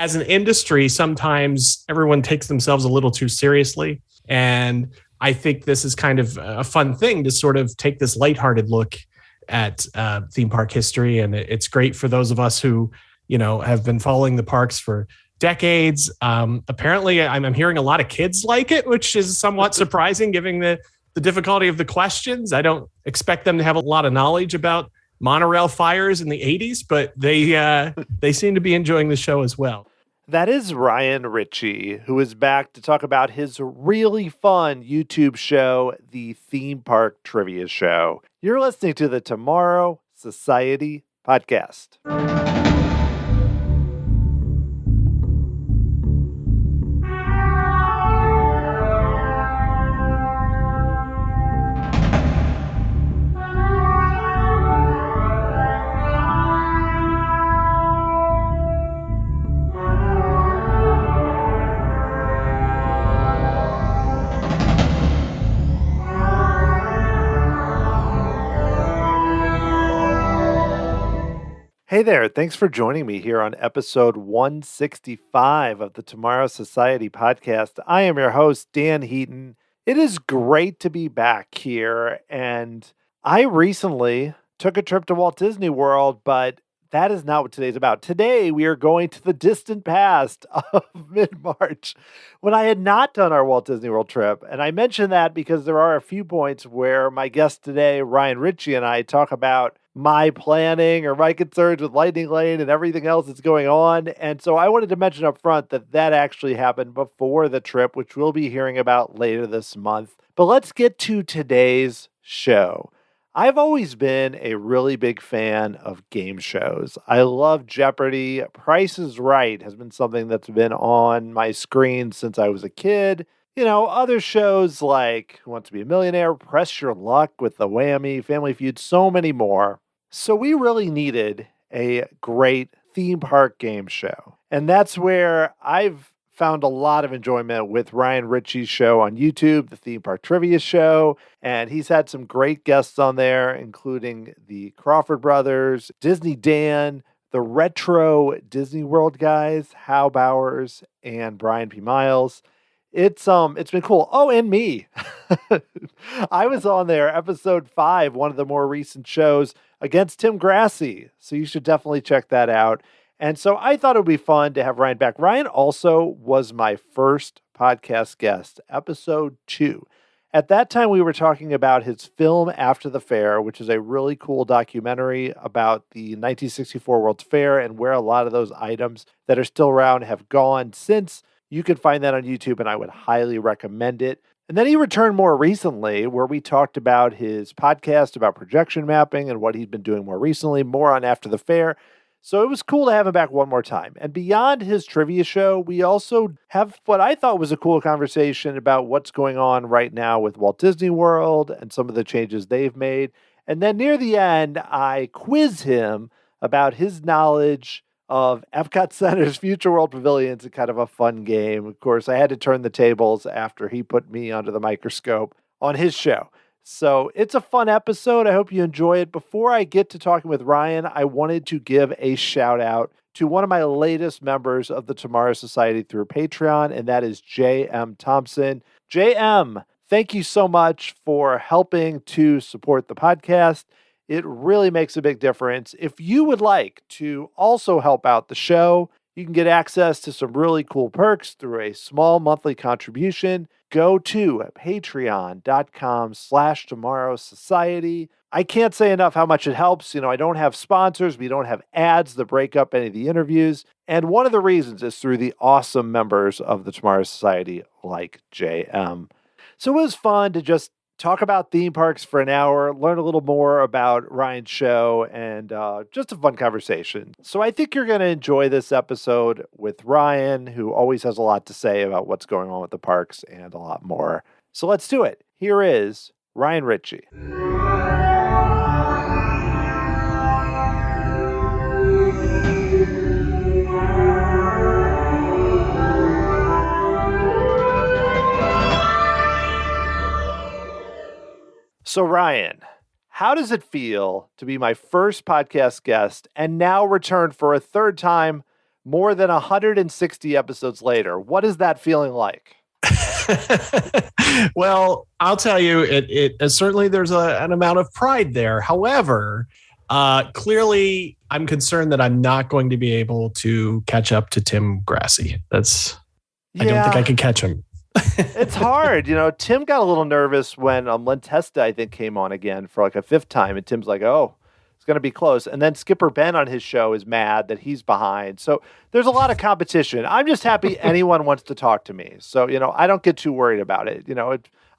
as an industry, sometimes everyone takes themselves a little too seriously. And I think this is kind of a fun thing to sort of take this lighthearted look at theme park history. And it's great for those of us who, have been following the parks for decades. Apparently, I'm hearing a lot of kids like it, which is somewhat surprising given the difficulty of the questions. I don't expect them to have a lot of knowledge about monorail fires in the 80s, but they seem to be enjoying the show as well. That is Ryan Ritchey, who is back to talk about his really fun YouTube show, the Theme Park Trivia Show. You're listening to the Tomorrow Society podcast. Hey there, thanks for joining me here on episode 165 of the Tomorrow Society podcast. I am your host, Dan Heaton. It is great to be back here, and I recently took a trip to Walt Disney World, but that is not what today's about. Today, we are going to the distant past of mid-March when I had not done our Walt Disney World trip. And I mention that because there are a few points where my guest today, Ryan Ritchey, and I talk about my planning or my concerns with Lightning Lane and everything else that's going on. And so I wanted to mention up front that that actually happened before the trip, which we'll be hearing about later this month. But let's get to today's show. I've always been a really big fan of game shows. I love Jeopardy. Price is Right has been something that's been on my screen since I was a kid. Other shows like Who Wants to Be a Millionaire, Press Your Luck with the Whammy, Family Feud, so many more. So we really needed a great theme park game show. And that's where I've found a lot of enjoyment with Ryan Ritchey's show on YouTube, the Theme Park Trivia Show. And he's had some great guests on there, including the Crawford Brothers, Disney Dan, the Retro Disney World guys, Hal Bowers and Brian P. Miles. It's been cool. Oh, and me. I was on there, episode 5, one of the more recent shows against Tim Grassi. So you should definitely check that out. And so I thought it would be fun to have Ryan back. Ryan also was my first podcast guest, episode 2. At that time, we were talking about his film After the Fair, which is a really cool documentary about the 1964 World's Fair and where a lot of those items that are still around have gone since. You can find that on YouTube, and I would highly recommend it. And then he returned more recently, where we talked about his podcast about projection mapping and what he'd been doing more recently, more on After the Fair. So it was cool to have him back one more time. And beyond his trivia show, we also have what I thought was a cool conversation about what's going on right now with Walt Disney World and some of the changes they've made. And then near the end, I quiz him about his knowledge of Epcot Center's Future World Pavilions, a kind of a fun game. Of course, I had to turn the tables after he put me under the microscope on his show. So it's a fun episode. I hope you enjoy it. Before I get to talking with Ryan, I wanted to give a shout out to one of my latest members of the Tomorrow Society through Patreon, and that is J.M. Thompson. J.M., thank you so much for helping to support the podcast. It really makes a big difference. If you would like to also help out the show, you can get access to some really cool perks through a small monthly contribution. Go to patreon.com/Tomorrow Society. I can't say enough how much it helps. I don't have sponsors. We don't have ads that break up any of the interviews. And one of the reasons is through the awesome members of the Tomorrow Society like JM. So it was fun to just talk about theme parks for an hour, learn a little more about Ryan's show, and just a fun conversation. So I think you're going to enjoy this episode with Ryan, who always has a lot to say about what's going on with the parks and a lot more. So let's do it. Here is Ryan Ritchey. So Ryan, how does it feel to be my first podcast guest and now return for a third time more than 160 episodes later. What is that feeling like? Well, I'll tell you, it certainly there's an amount of pride there. However, clearly I'm concerned that I'm not going to be able to catch up to Tim Grassi. I don't think I can catch him. It's hard. Tim got a little nervous when Testa, I think, came on again for like a fifth time. And Tim's like, oh, it's going to be close. And then Skipper Ben on his show is mad that he's behind. So there's a lot of competition. I'm just happy anyone wants to talk to me. So, I don't get too worried about it.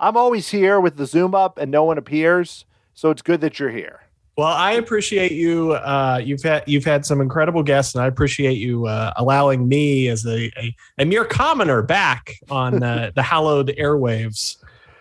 I'm always here with the Zoom up and no one appears. So it's good that you're here. Well, I appreciate you. You've had some incredible guests, and I appreciate you allowing me as a mere commoner back on the hallowed airwaves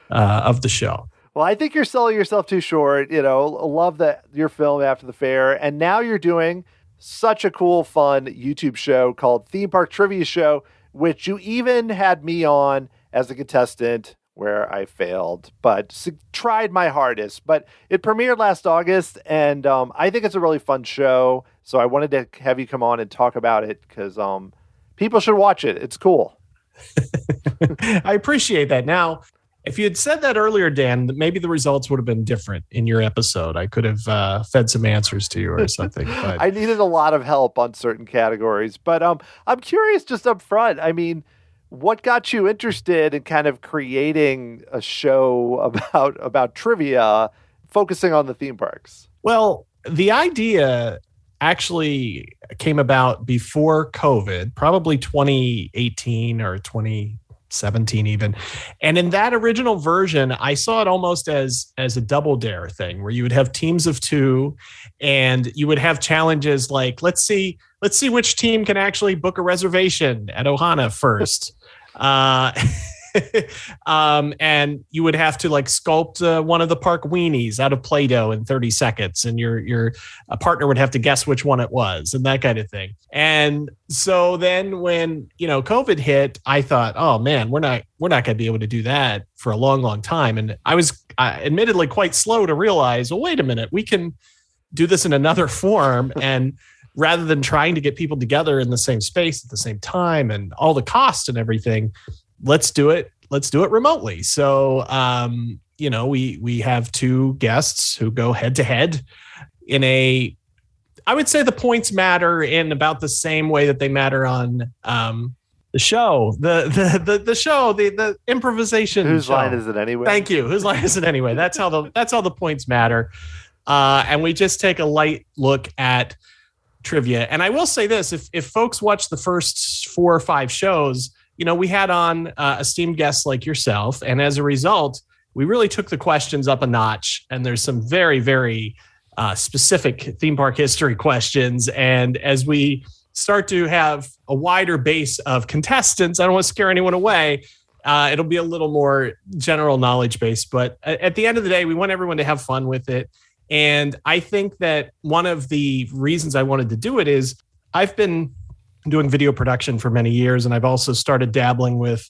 of the show. Well, I think you're selling yourself too short. Love that your film After the Fair, and now you're doing such a cool, fun YouTube show called Theme Park Trivia Show, which you even had me on as a contestant, where I failed, but tried my hardest. But it premiered last August, and I think it's a really fun show. So I wanted to have you come on and talk about it because people should watch it. It's cool. I appreciate that. Now, if you had said that earlier, Dan, maybe the results would have been different in your episode. I could have fed some answers to you or something. But I needed a lot of help on certain categories. But I'm curious just up front. I mean, what got you interested in kind of creating a show about trivia, focusing on the theme parks? Well, the idea actually came about before COVID, probably 2018 or 2017 even. And in that original version, I saw it almost as a double dare thing where you would have teams of two and you would have challenges like, let's see which team can actually book a reservation at Ohana first. And you would have to like sculpt one of the park weenies out of Play-Doh in 30 seconds, and your partner would have to guess which one it was, and that kind of thing. And so then when COVID hit, I thought, oh man, we're not going to be able to do that for a long, long time. And I was admittedly quite slow to realize, well, wait a minute, we can do this in another form. And rather than trying to get people together in the same space at the same time and all the cost and everything, let's do it remotely. So, we have two guests who go head to head I would say the points matter in about the same way that they matter on the show, the show, the improvisation. Whose show. line is it anyway? Thank you. Whose line is it anyway? That's how the points matter. And we just take a light look at trivia. And I will say this, if folks watch the first 4 or 5 shows, we had on esteemed guests like yourself. And as a result, we really took the questions up a notch. And there's some very, very specific theme park history questions. And as we start to have a wider base of contestants, I don't want to scare anyone away. It'll be a little more general knowledge based. But at the end of the day, we want everyone to have fun with it. And I think that one of the reasons I wanted to do it is I've been doing video production for many years, and I've also started dabbling with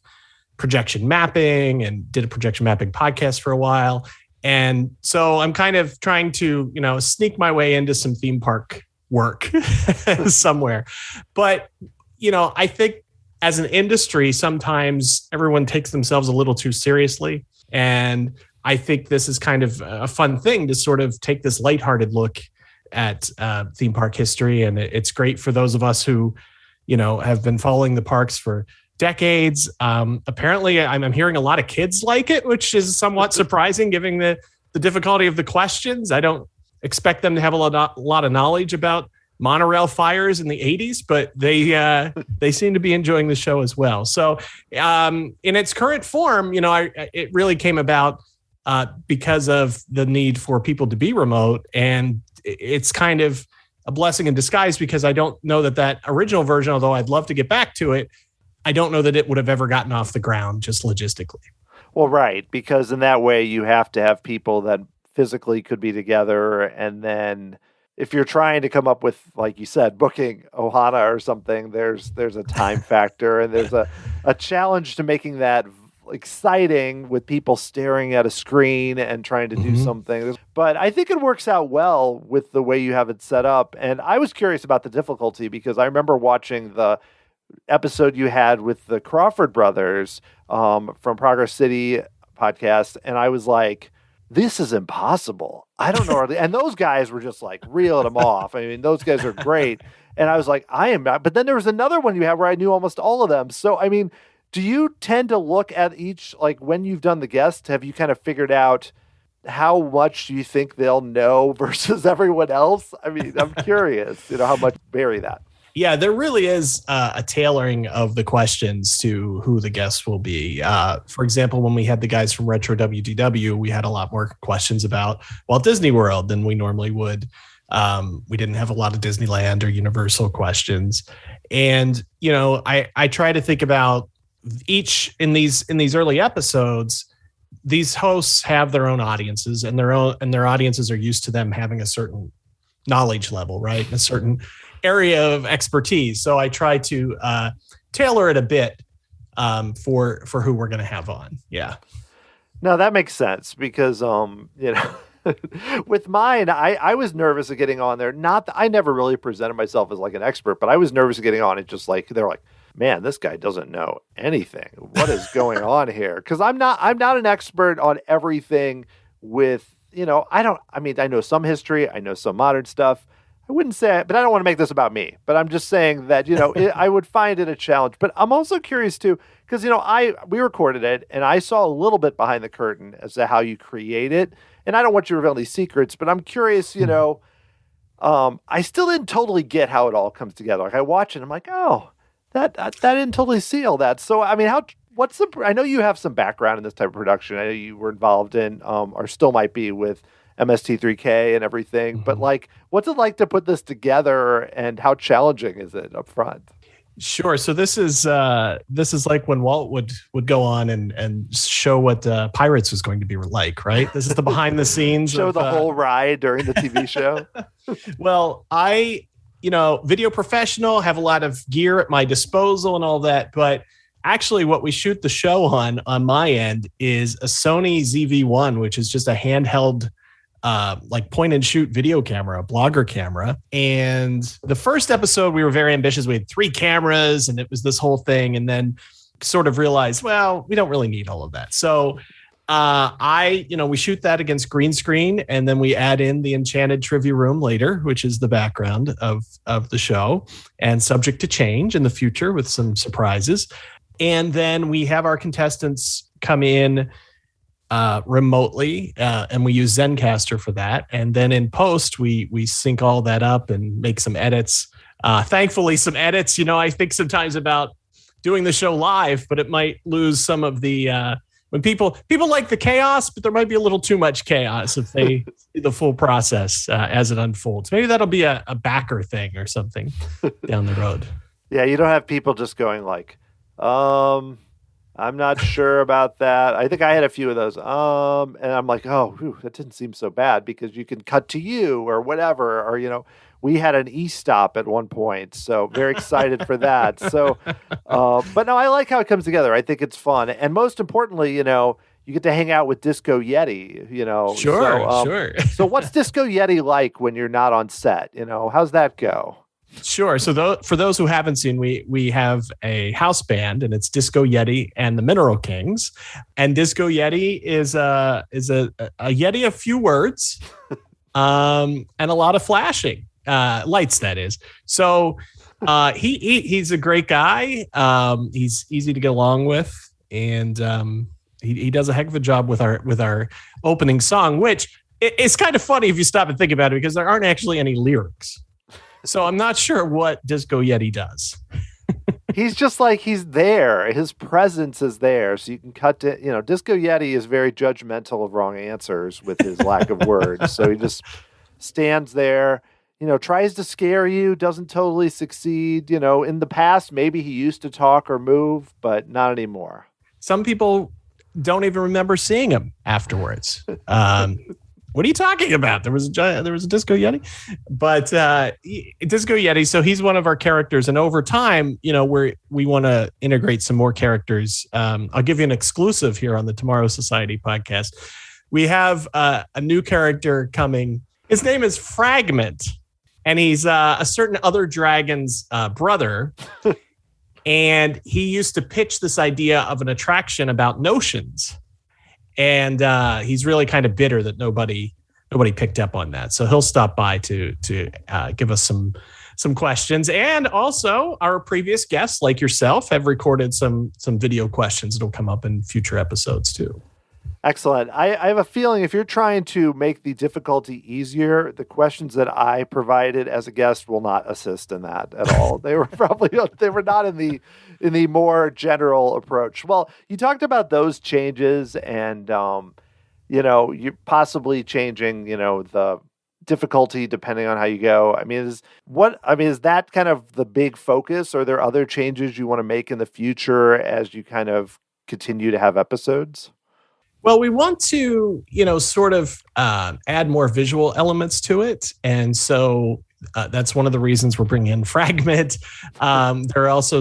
projection mapping and did a projection mapping podcast for a while. And so I'm kind of trying to, sneak my way into some theme park work somewhere. But, I think as an industry, sometimes everyone takes themselves a little too seriously. And I think this is kind of a fun thing to sort of take this lighthearted look at theme park history. And it's great for those of us who, have been following the parks for decades. Apparently, I'm hearing a lot of kids like it, which is somewhat surprising given the difficulty of the questions. I don't expect them to have a lot of knowledge about monorail fires in the 80s, but they seem to be enjoying the show as well. So in its current form, it really came about because of the need for people to be remote. And it's kind of a blessing in disguise because I don't know that original version, although I'd love to get back to it, I don't know that it would have ever gotten off the ground just logistically. Well, right. Because in that way you have to have people that physically could be together. And then if you're trying to come up with, like you said, booking Ohana or something, there's a time factor and there's a challenge to making that exciting with people staring at a screen and trying to do something. But I think it works out well with the way you have it set up. And I was curious about the difficulty because I remember watching the episode you had with the Crawford brothers from Progress City podcast. And I was like, this is impossible. I don't know. And those guys were just like reeling them off. I mean, those guys are great. And I was like, I am not. But then there was another one you had where I knew almost all of them. So, I mean, do you tend to look at each, like when you've done the guest, have you kind of figured out how much you think they'll know versus everyone else? I mean, I'm curious, how much vary that. Yeah, there really is a tailoring of the questions to who the guests will be. For example, when we had the guys from Retro WDW, we had a lot more questions about Walt Disney World than we normally would. We didn't have a lot of Disneyland or Universal questions. And, I try to think about each in these early episodes. These hosts have their own audiences and their audiences are used to them having a certain knowledge level, right? A certain area of expertise. So I try to tailor it a bit for who we're going to have on. Yeah. No, that makes sense because, with mine, I was nervous of getting on there. Not that I never really presented myself as like an expert, but I was nervous of getting on it. Just like, they're like, man, this guy doesn't know anything. What is going on here? Because I'm not an expert on everything with, I know some history. I know some modern stuff. I wouldn't say it, but I don't want to make this about me. But I'm just saying that, I would find it a challenge. But I'm also curious too, because, we recorded it and I saw a little bit behind the curtain as to how you create it. And I don't want you to reveal these secrets, but I'm curious, I still didn't totally get how it all comes together. Like I watch it, I'm like, oh, that didn't totally see all that. So, I mean, I know you have some background in this type of production. I know you were involved in, or still might be with MST3K and everything, but like, what's it like to put this together and how challenging is it up front? Sure. So this is like when Walt would go on and show what Pirates was going to be like, right? This is the behind the scenes. Show the whole ride during the TV show. Well, I, video professional, have a lot of gear at my disposal and all that, but actually what we shoot the show on my end is a Sony ZV-1, which is just a handheld like point and shoot video camera, a blogger camera. And the first episode, we were very ambitious. We had 3 cameras and it was this whole thing. And then sort of realized, well, we don't really need all of that. So we shoot that against green screen and then we add in the Enchanted Trivia Room later, which is the background of the show and subject to change in the future with some surprises. And then we have our contestants come in remotely, and we use Zencaster for that. And then in post, we sync all that up and make some edits. Thankfully, some edits. I think sometimes about doing the show live, but it might lose some of the when people like the chaos, but there might be a little too much chaos if they see the full process as it unfolds. Maybe that'll be a backer thing or something down the road. Yeah, you don't have people just going like, I'm not sure about that. I think I had a few of those. And I'm like, oh, whew, that didn't seem so bad because you can cut to you or whatever. Or, we had an e-stop at one point. So very excited for that. So, but no, I like how it comes together. I think it's fun. And most importantly, you get to hang out with Disco Yeti, Sure, sure. So what's Disco Yeti like when you're not on set? How's that go? Sure. So for those who haven't seen, we have a house band, and it's Disco Yeti and the Mineral Kings. And Disco Yeti is a Yeti of few words, and a lot of flashing lights. That is. So he's a great guy. He's easy to get along with, and he does a heck of a job with our opening song, which is kind of funny if you stop and think about it, because there aren't actually any lyrics. So I'm not sure what Disco Yeti does. He's just like, he's there. His presence is there. So you can cut to, Disco Yeti is very judgmental of wrong answers with his lack of words. So he just stands there, tries to scare you, doesn't totally succeed. In the past, maybe he used to talk or move, but not anymore. Some people don't even remember seeing him afterwards. what are you talking about? There was a Disco Yeti, but Disco Yeti. So he's one of our characters, and over time, we want to integrate some more characters. I'll give you an exclusive here on the Tomorrow Society podcast. We have a new character coming. His name is Fragment, and he's a certain other dragon's brother. And he used to pitch this idea of an attraction about notions. And he's really kind of bitter that nobody picked up on that. So he'll stop by to give us some questions. And also our previous guests, like yourself, have recorded some video questions that'll come up in future episodes too. Excellent. I have a feeling if you're trying to make the difficulty easier, the questions that I provided as a guest will not assist in that at all. They were not in the more general approach. Well, you talked about those changes and, you possibly changing, the difficulty depending on how you go. Is that kind of the big focus? Are there other changes you want to make in the future as you kind of continue to have episodes? Well, we want to, sort of add more visual elements to it. And so that's one of the reasons we're bringing in Fragment. There are also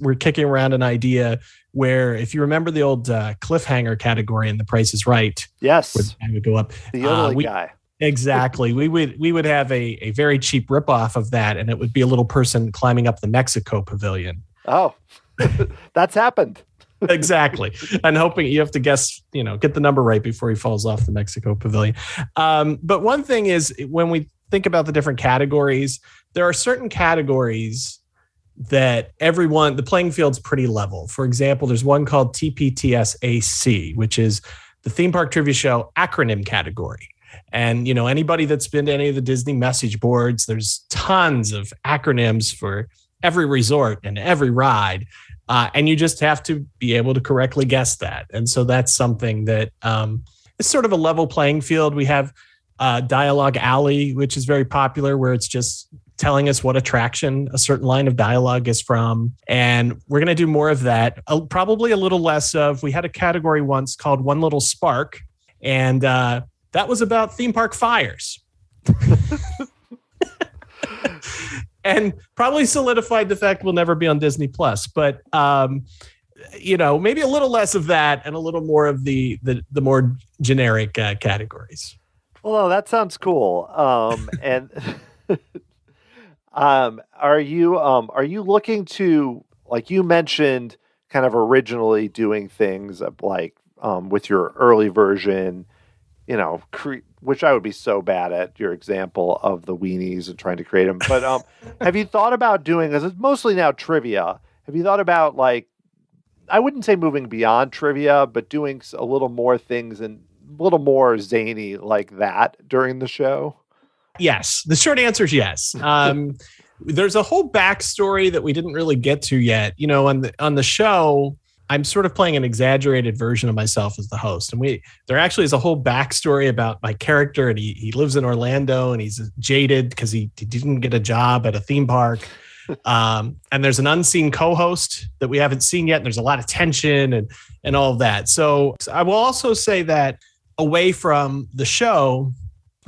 we're kicking around an idea where if you remember the old cliffhanger category in The Price is Right. Yes. Where the guy would go up. The yodeling guy. Exactly. We would have a very cheap ripoff of that, and it would be a little person climbing up the Mexico pavilion. Oh, that's happened. Exactly. And hoping you have to guess, get the number right before he falls off the Mexico pavilion. But one thing is when we think about the different categories, there are certain categories that the playing field's pretty level. For example, there's one called TPTSAC, which is the Theme Park Trivia Show acronym category. And, anybody that's been to any of the Disney message boards, there's tons of acronyms for every resort and every ride. And you just have to be able to correctly guess that. And so that's something that is sort of a level playing field. We have Dialogue Alley, which is very popular, where it's just telling us what attraction a certain line of dialogue is from. And we're going to do more of that. Probably a little less of, we had a category once called One Little Spark. And that was about theme park fires. And probably solidified the fact we'll never be on Disney Plus, but maybe a little less of that and a little more of the more generic categories. Well, that sounds cool. And are you looking to, like you mentioned, kind of originally doing things like with your early version, which I would be so bad at, your example of the weenies and trying to create them. But have you thought about doing, because it's mostly now trivia, have you thought about, like, I wouldn't say moving beyond trivia, but doing a little more things and a little more zany like that during the show? Yes. The short answer is yes. There's a whole backstory that we didn't really get to yet. On the show, I'm sort of playing an exaggerated version of myself as the host. And there actually is a whole backstory about my character, and he lives in Orlando and he's jaded because he didn't get a job at a theme park. And there's an unseen co-host that we haven't seen yet. And there's a lot of tension and all of that. So I will also say that away from the show,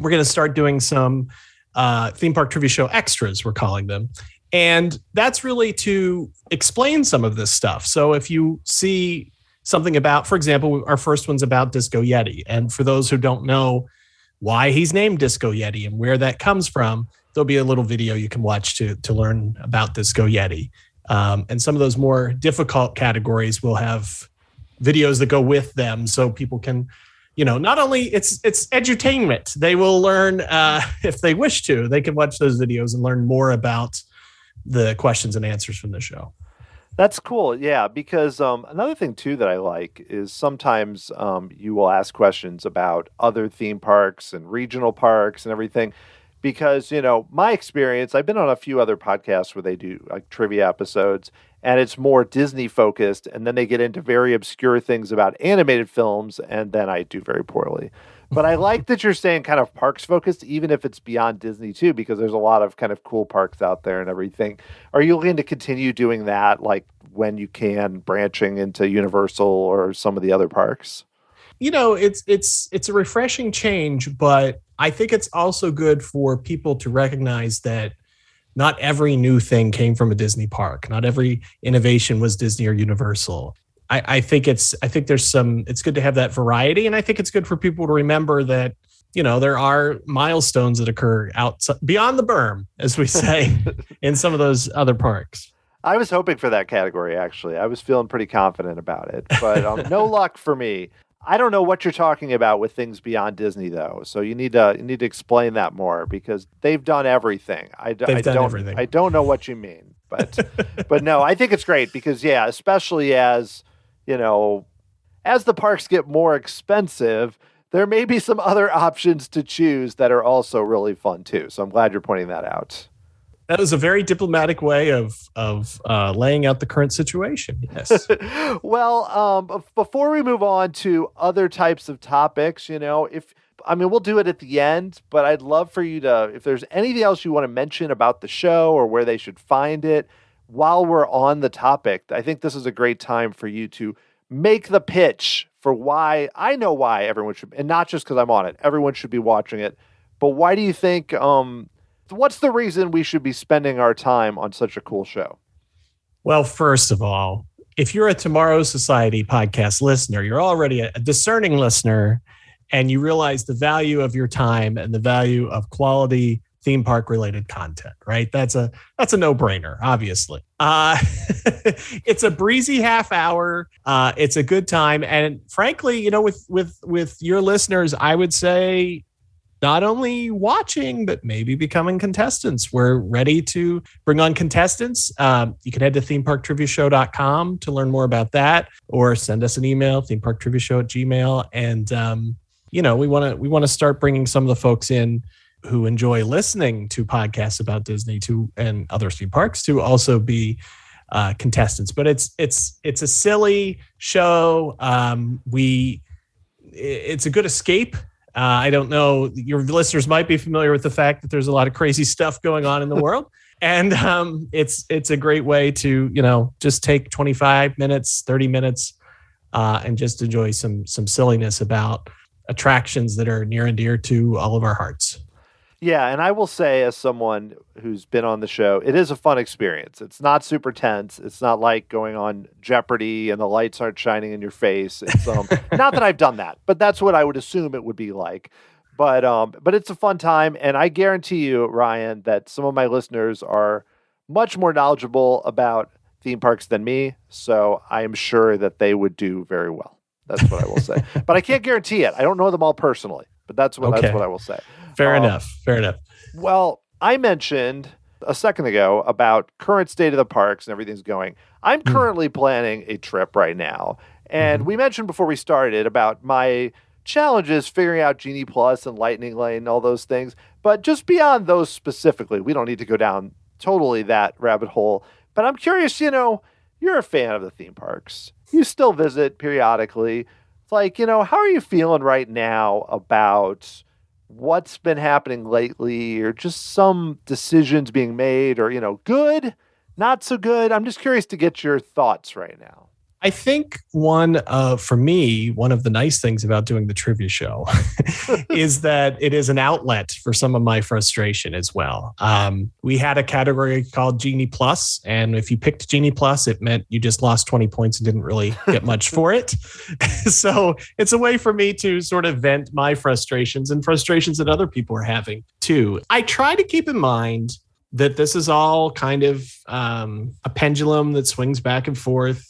we're going to start doing some theme park trivia show extras, we're calling them. And that's really to explain some of this stuff. So if you see something about, for example, our first one's about Disco Yeti. And for those who don't know why he's named Disco Yeti and where that comes from, there'll be a little video you can watch to learn about Disco Yeti. And some of those more difficult categories will have videos that go with them so people can, not only it's edutainment. They will learn, if they wish to, they can watch those videos and learn more about the questions and answers from the show. That's cool. Yeah. Because another thing too that I like is sometimes you will ask questions about other theme parks and regional parks and everything, because, my experience, I've been on a few other podcasts where they do like trivia episodes and it's more Disney focused. And then they get into very obscure things about animated films. And then I do very poorly. But I like that you're saying kind of parks focused, even if it's beyond Disney too, because there's a lot of kind of cool parks out there and everything. Are you looking to continue doing that, like when you can, branching into Universal or some of the other parks? it's a refreshing change, but I think it's also good for people to recognize that not every new thing came from a Disney park. Not every innovation was Disney or Universal. I think it's good to have that variety. And I think it's good for people to remember that, there are milestones that occur outside beyond the berm, as we say, in some of those other parks. I was hoping for that category, actually. I was feeling pretty confident about it, but no luck for me. I don't know what you're talking about with things beyond Disney, though. So you need to explain that more, because they've done everything. They've done everything. I don't know what you mean, but no, I think it's great because, yeah, especially as the parks get more expensive, there may be some other options to choose that are also really fun too. So I'm glad you're pointing that out. That was a very diplomatic way of laying out the current situation. Yes. Well, before we move on to other types of topics, we'll do it at the end, but I'd love for you to, if there's anything else you want to mention about the show or where they should find it while we're on the topic, I think this is a great time for you to make the pitch for why everyone should, and not just because I'm on it, everyone should be watching it. But why do you think, what's the reason we should be spending our time on such a cool show? Well, first of all, if you're a Tomorrow Society podcast listener, you're already a discerning listener, and you realize the value of your time and the value of quality theme park related content, right? That's a no-brainer, obviously. It's a breezy half hour. It's a good time. And frankly, with your listeners, I would say not only watching, but maybe becoming contestants. We're ready to bring on contestants. You can head to themeparktriviashow.com to learn more about that, or send us an email, themeparktriviashow@gmail. And, we want to start bringing some of the folks in who enjoy listening to podcasts about Disney and other theme parks to also be contestants. But it's a silly show. It's a good escape. I don't know, your listeners might be familiar with the fact that there's a lot of crazy stuff going on in the world. And it's a great way to, just take 25 minutes, 30 minutes and just enjoy some silliness about attractions that are near and dear to all of our hearts. Yeah, and I will say, as someone who's been on the show, it is a fun experience. It's not super tense. It's not like going on Jeopardy and the lights aren't shining in your face. It's not that I've done that, but that's what I would assume it would be like. But it's a fun time, and I guarantee you, Ryan, that some of my listeners are much more knowledgeable about theme parks than me, so I am sure that they would do very well. That's what I will say. But I can't guarantee it. I don't know them all personally, but that's what I will say. Fair enough. Well, I mentioned a second ago about current state of the parks and everything's going. I'm currently planning a trip right now. And we mentioned before we started about my challenges figuring out Genie Plus and Lightning Lane and all those things. But just beyond those specifically, we don't need to go down totally that rabbit hole. But I'm curious, you're a fan of the theme parks. You still visit periodically. It's like, how are you feeling right now about what's been happening lately, or just some decisions being made, or, good, not so good? I'm just curious to get your thoughts right now. I think for me, one of the nice things about doing the trivia show is that it is an outlet for some of my frustration as well. We had a category called Genie Plus, and if you picked Genie Plus, it meant you just lost 20 points and didn't really get much for it. So it's a way for me to sort of vent my frustrations and frustrations that other people are having too. I try to keep in mind that this is all kind of a pendulum that swings back and forth.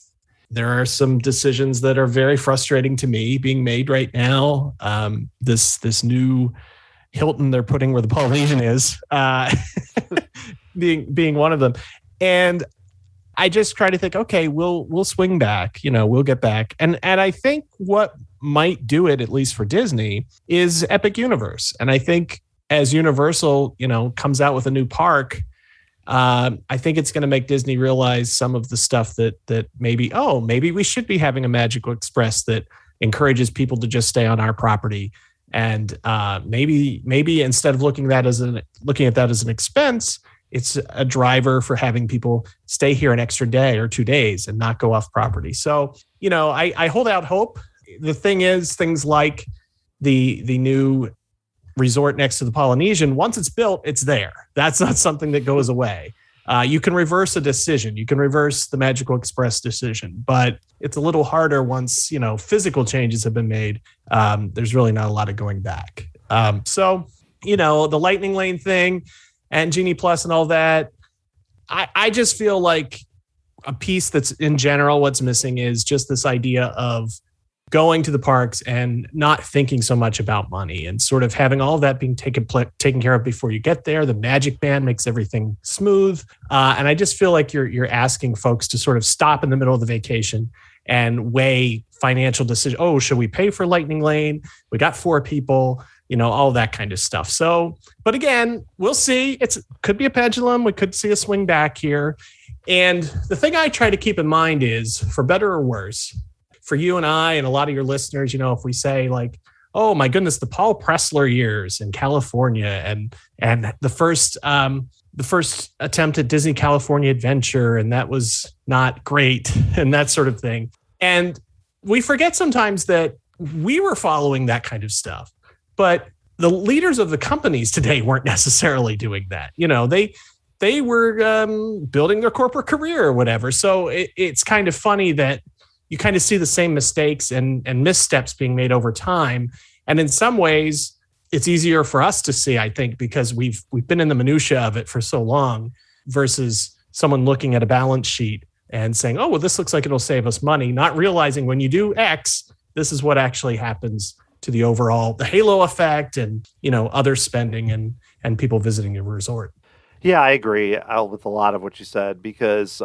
There are some decisions that are very frustrating to me being made right now. This new Hilton they're putting where the Polynesian is, being one of them. And I just try to think, okay, we'll swing back, we'll get back. And I think what might do it, at least for Disney, is Epic Universe. And I think as Universal, comes out with a new park, I think it's going to make Disney realize some of the stuff that maybe we should be having a Magical Express that encourages people to just stay on our property. And maybe instead of looking at that as an expense, it's a driver for having people stay here an extra day or 2 days and not go off property. So, I hold out hope. the thing is, things like the new resort next to the Polynesian, once it's built, it's there. That's not something that goes away. You can reverse a decision. You can reverse the Magical Express decision, but it's a little harder once, physical changes have been made. There's really not a lot of going back. So, the Lightning Lane thing and Genie Plus and all that, I just feel like a piece that's in general, what's missing is just this idea of going to the parks and not thinking so much about money and sort of having all of that being taken care of before you get there. The Magic Band makes everything smooth. And I just feel like you're asking folks to sort of stop in the middle of the vacation and weigh financial decisions. Oh, should we pay for Lightning Lane? We got 4 people, all that kind of stuff. So, but again, we'll see. It could be a pendulum. We could see a swing back here. And the thing I try to keep in mind is, for better or worse, for you and I and a lot of your listeners, if we say like, oh my goodness, the Paul Pressler years in California and the first attempt at Disney California Adventure, and that was not great and that sort of thing. And we forget sometimes that we were following that kind of stuff, but the leaders of the companies today weren't necessarily doing that. They were building their corporate career or whatever. So it's kind of funny that you kind of see the same mistakes and missteps being made over time. And in some ways, it's easier for us to see, I think, because we've been in the minutia of it for so long versus someone looking at a balance sheet and saying, oh, well, this looks like it'll save us money, not realizing when you do X, this is what actually happens to the overall, the halo effect and, other spending and people visiting your resort. Yeah, I agree with a lot of what you said, because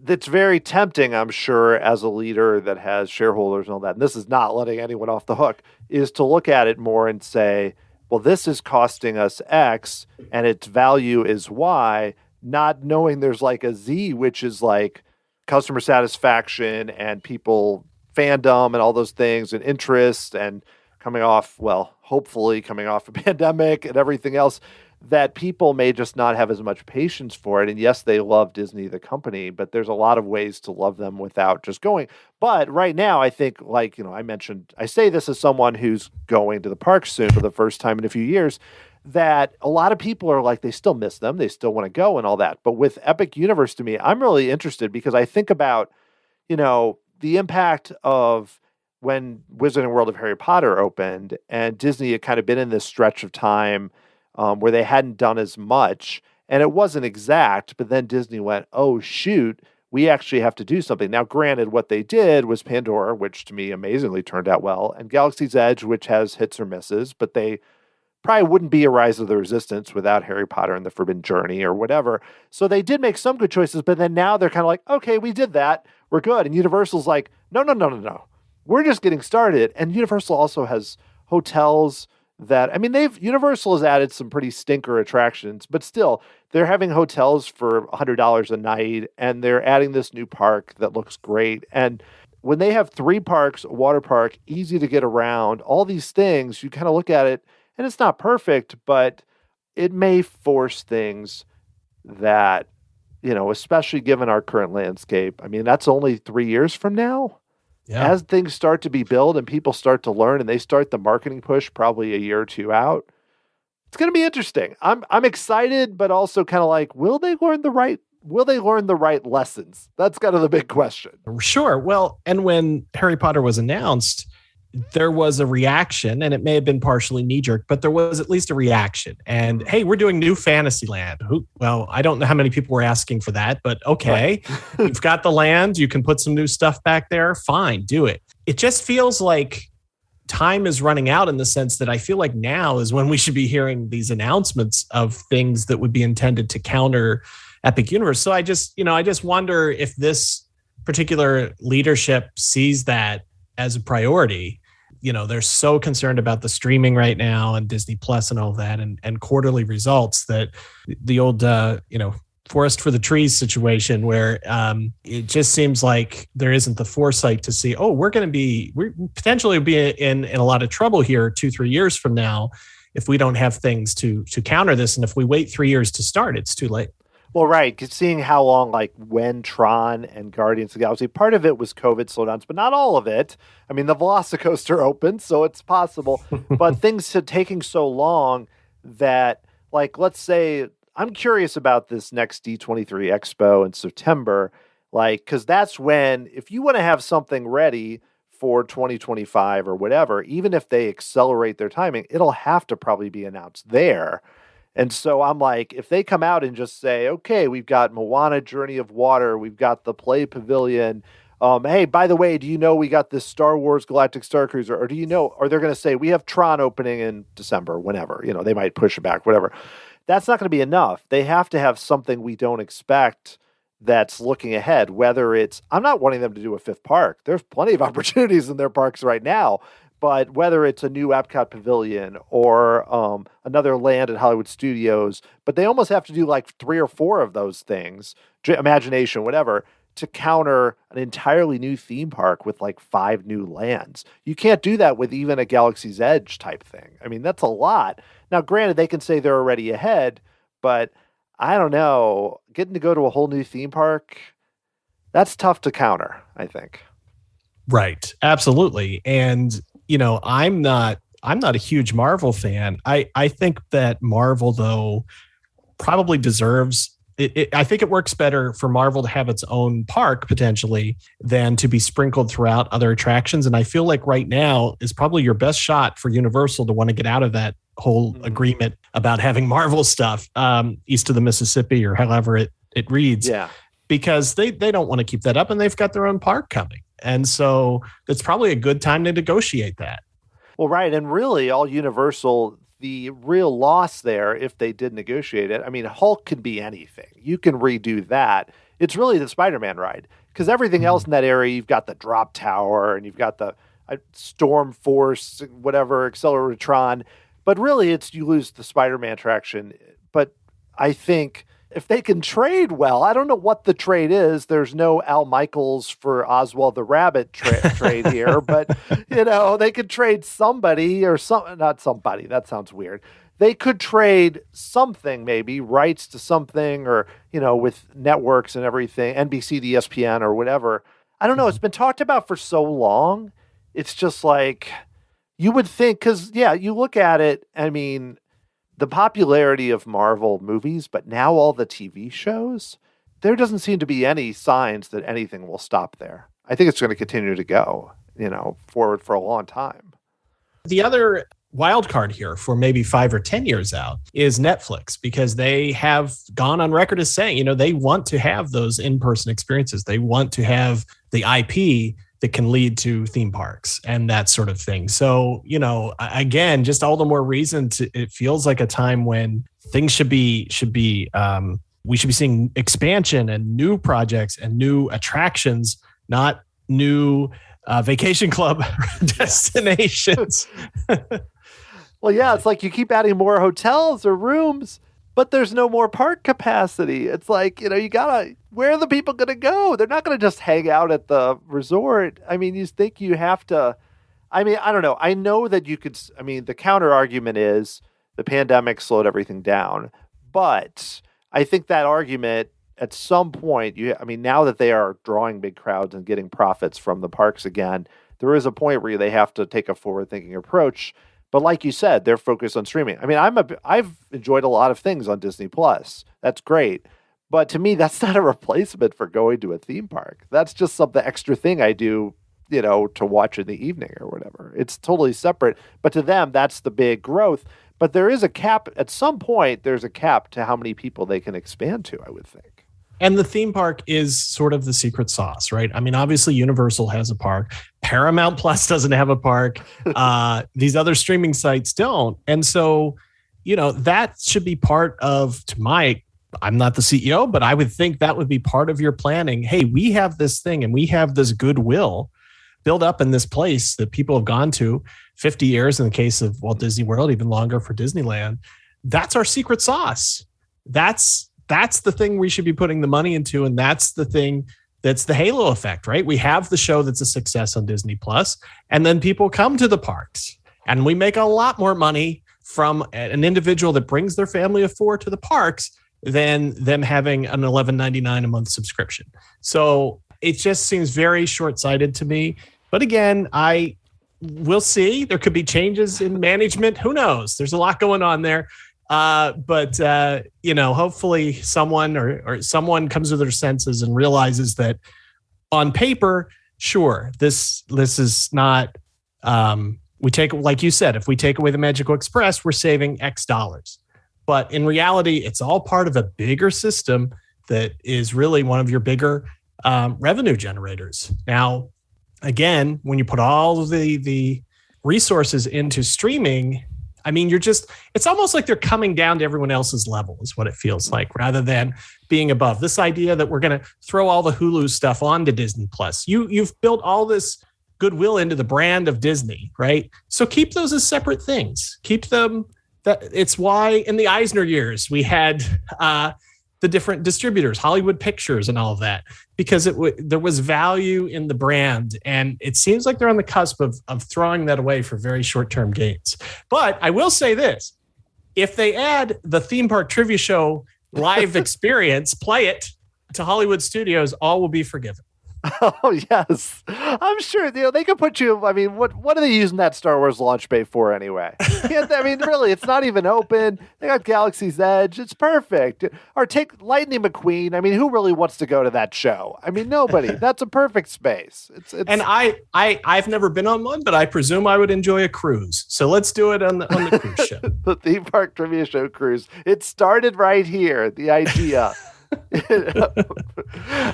it's very tempting, I'm sure, as a leader that has shareholders and all that, and this is not letting anyone off the hook, is to look at it more and say, well, this is costing us X and its value is Y, not knowing there's like a Z, which is like customer satisfaction and people fandom and all those things and interest and hopefully coming off a pandemic and everything else, that people may just not have as much patience for it. And yes, they love Disney, the company, but there's a lot of ways to love them without just going. But right now, I think, I say this as someone who's going to the parks soon for the first time in a few years, that a lot of people are like, they still miss them. They still want to go and all that. But with Epic Universe, to me, I'm really interested because I think about, the impact of when Wizarding World of Harry Potter opened and Disney had kind of been in this stretch of time where they hadn't done as much, and it wasn't exact, but then Disney went, oh, shoot, we actually have to do something. Now, granted, what they did was Pandora, which to me amazingly turned out well, and Galaxy's Edge, which has hits or misses, but they probably wouldn't be a Rise of the Resistance without Harry Potter and the Forbidden Journey or whatever. So they did make some good choices, but then now they're kind of like, okay, we did that. We're good. And Universal's like, no. We're just getting started. And Universal also has hotels that, Universal has added some pretty stinker attractions, but still, they're having hotels for $100 a night, and they're adding this new park that looks great. And when they have 3 parks, a water park, easy to get around, all these things, you kind of look at it, and it's not perfect, but it may force things that, especially given our current landscape. That's only 3 years from now. Yeah. As things start to be built and people start to learn and they start the marketing push probably a year or 2 out, it's going to be interesting. I'm excited, but also kind of like, will they learn the right lessons? That's kind of the big question. Sure. Well, and when Harry Potter was announced, there was a reaction, and it may have been partially knee-jerk, but there was at least a reaction. And hey, we're doing New Fantasyland. Well, I don't know how many people were asking for that, but okay, right. You've got the land. You can put some new stuff back there. Fine, do it. It just feels like time is running out in the sense that I feel like now is when we should be hearing these announcements of things that would be intended to counter Epic Universe. So I just wonder if this particular leadership sees that as a priority. They're so concerned about the streaming right now and Disney Plus and all that and quarterly results that the old, forest for the trees situation where it just seems like there isn't the foresight to see, we're potentially be in a lot of trouble here 2-3 years from now if we don't have things to counter this. And if we wait 3 years to start, it's too late. Well, right, 'cause seeing how long, like when Tron and Guardians of the Galaxy, part of it was COVID slowdowns, but not all of it. I mean, the Velocicoaster opened, so it's possible. But things are taking so long that, like, let's say, I'm curious about this next D23 Expo in September, like, because that's when, if you want to have something ready for 2025 or whatever, even if they accelerate their timing, it'll have to probably be announced there. And so I'm like, if they come out and just say, okay, we've got Moana Journey of Water, we've got the Play Pavilion. Hey, by the way, do you know we got this Star Wars Galactic Star Cruiser? Or do you know, or they're going to say, we have Tron opening in December, whenever, they might push it back, whatever. That's not going to be enough. They have to have something we don't expect that's looking ahead, whether it's, I'm not wanting them to do a fifth park. There's plenty of opportunities in their parks right now. But whether it's a new Epcot Pavilion or another land at Hollywood Studios, but they almost have to do like 3 or 4 of those things, Imagination, whatever, to counter an entirely new theme park with like 5 new lands. You can't do that with even a Galaxy's Edge type thing. I mean, that's a lot. Now, granted, they can say they're already ahead, but I don't know. Getting to go to a whole new theme park, that's tough to counter, I think. Right. Absolutely. And I'm not a huge Marvel fan. I think that Marvel, though, probably deserves it. I think it works better for Marvel to have its own park potentially than to be sprinkled throughout other attractions. And I feel like right now is probably your best shot for Universal to want to get out of that whole agreement about having Marvel stuff east of the Mississippi or however it reads. Yeah. Because they don't want to keep that up, and they've got their own park coming. And so it's probably a good time to negotiate that. Well, right. And really, all Universal, the real loss there, if they did negotiate it, I mean, Hulk can be anything. You can redo that. It's really the Spider-Man ride. Because everything else in that area, you've got the drop tower, and you've got the Storm Force, whatever, Acceleratron. But really, it's you lose the Spider-Man attraction. But I think if they can trade well, I don't know what the trade is. There's no Al Michaels for Oswald the Rabbit trade here, but they could trade somebody or not somebody. That sounds weird. They could trade something, maybe rights to something, or with networks and everything, NBC to ESPN or whatever. I don't know. It's been talked about for so long. It's just like you would think, because you look at it. I mean, the popularity of Marvel movies, but now all the TV shows, there doesn't seem to be any signs that anything will stop there. I think it's going to continue to go, forward for a long time. The other wild card here for maybe 5 or 10 years out is Netflix, because they have gone on record as saying, they want to have those in-person experiences. They want to have the IP that can lead to theme parks and that sort of thing. So, again, just all the more reason it feels like a time when things should be, we should be seeing expansion and new projects and new attractions, not new vacation club destinations. Well, yeah, it's like you keep adding more hotels or rooms, but there's no more park capacity. It's like, where are the people going to go? They're not going to just hang out at the resort. I mean, you think you have to, I don't know. I know that you could, the counter argument is the pandemic slowed everything down. But I think that argument at some point, now that they are drawing big crowds and getting profits from the parks again, there is a point where they have to take a forward-thinking approach. But like you said, they're focused on streaming. I mean, I've enjoyed a lot of things on Disney Plus. That's great. But to me, that's not a replacement for going to a theme park. That's just some extra thing I do, to watch in the evening or whatever. It's totally separate. But to them, that's the big growth. But there is a cap. At some point, there's a cap to how many people they can expand to, I would think. And the theme park is sort of the secret sauce, right? I mean, obviously Universal has a park. Paramount Plus doesn't have a park. These other streaming sites don't. And so, that should be part of, I'm not the CEO, but I would think that would be part of your planning. Hey, we have this thing and we have this goodwill built up in this place that people have gone to 50 years in the case of Walt Disney World, even longer for Disneyland. That's our secret sauce. That's the thing we should be putting the money into. And that's the thing that's the halo effect, right? We have the show that's a success on Disney Plus, and then people come to the parks and we make a lot more money from an individual that brings their family of 4 to the parks than them having an $11.99 a month subscription. So it just seems very short-sighted to me. But again, we'll see. There could be changes in management. Who knows? There's a lot going on there. But hopefully someone or someone comes to their senses and realizes that on paper, sure, this is not, we take, like you said, if we take away the Magical Express, we're saving X dollars. But in reality, it's all part of a bigger system that is really one of your bigger revenue generators. Now, again, when you put all of the resources into streaming, I mean, it's almost like they're coming down to everyone else's level is what it feels like, rather than being above. This idea that we're going to throw all the Hulu stuff onto Disney Plus. You've built all this goodwill into the brand of Disney, right? So keep those as separate things. Keep them. It's why in the Eisner years we had the different distributors, Hollywood Pictures and all of that, because there was value in the brand. And it seems like they're on the cusp of throwing that away for very short-term gains. But I will say this, if they add the theme park trivia show live experience, play it to Hollywood Studios, all will be forgiven. Oh, yes. I'm sure they could put you. I mean, what are they using that Star Wars launch bay for anyway? I mean, really, it's not even open. They got Galaxy's Edge. It's perfect. Or take Lightning McQueen. I mean, who really wants to go to that show? I mean, nobody. That's a perfect space. It's And I've never been on one, but I presume I would enjoy a cruise. So let's do it on the cruise ship. The theme park trivia show cruise. It started right here. The idea.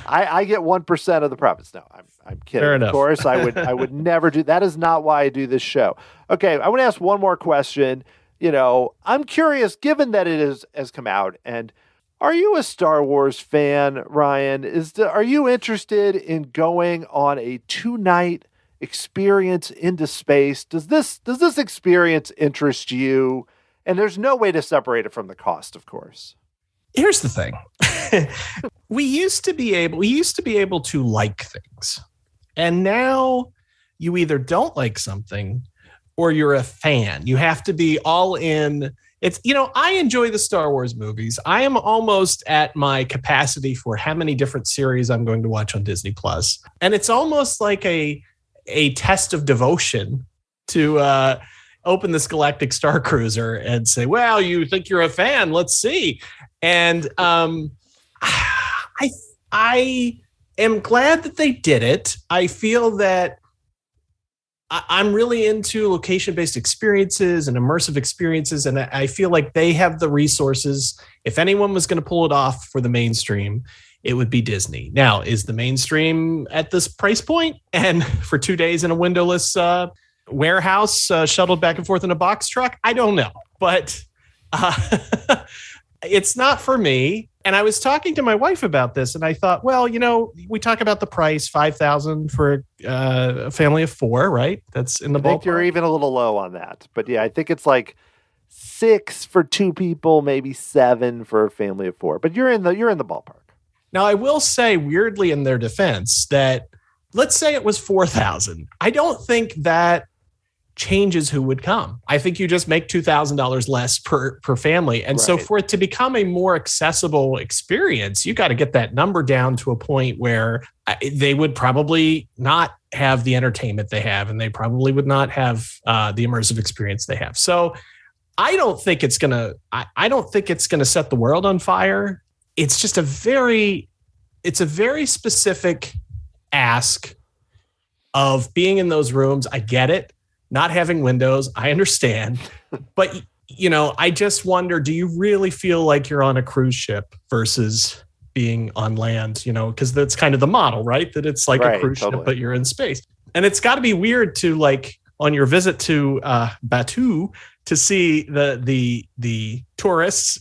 I get 1% of the profits. No, I'm kidding. Fair enough. Of course, I would never do. That is not why I do this show. Okay, I want to ask one more question. I'm curious, given that it has come out, and are you a Star Wars fan, Ryan? Are you interested in going on a 2-night experience into space? Does this experience interest you? And there's no way to separate it from the cost, of course. Here's the thing. We used to be able to like things. And now you either don't like something or you're a fan. You have to be all in. I enjoy the Star Wars movies. I am almost at my capacity for how many different series I'm going to watch on Disney Plus. And it's almost like a test of devotion to open this Galactic Star Cruiser and say, well, you think you're a fan? Let's see. And I am glad that they did it. I feel that I'm really into location-based experiences and immersive experiences, and I feel like they have the resources. If anyone was going to pull it off for the mainstream, it would be Disney. Now, is the mainstream at this price point? And for 2 days in a windowless warehouse shuttled back and forth in a box truck? I don't know, but it's not for me. And I was talking to my wife about this, and I thought, well, we talk about the price, $5,000 for a family of 4, right? That's in the ballpark. I think you're even a little low on that. But yeah, I think it's like 6 for 2 people, maybe 7 for a family of 4. But you're in the ballpark. Now, I will say, weirdly, in their defense, that let's say it was $4,000. I don't think that changes who would come. I think you just make $2,000 less per family. And so for it to become a more accessible experience, you got to get that number down to a point where they would probably not have the entertainment they have, and they probably would not have the immersive experience they have. So I don't think it's gonna set the world on fire. It's just a very specific ask of being in those rooms. I get it. Not having windows, I understand. But, I just wonder, do you really feel like you're on a cruise ship versus being on land? Because that's kind of the model, right? That it's like a cruise ship, but you're in space. And it's got to be weird to, like, on your visit to Batuu, to see the tourists,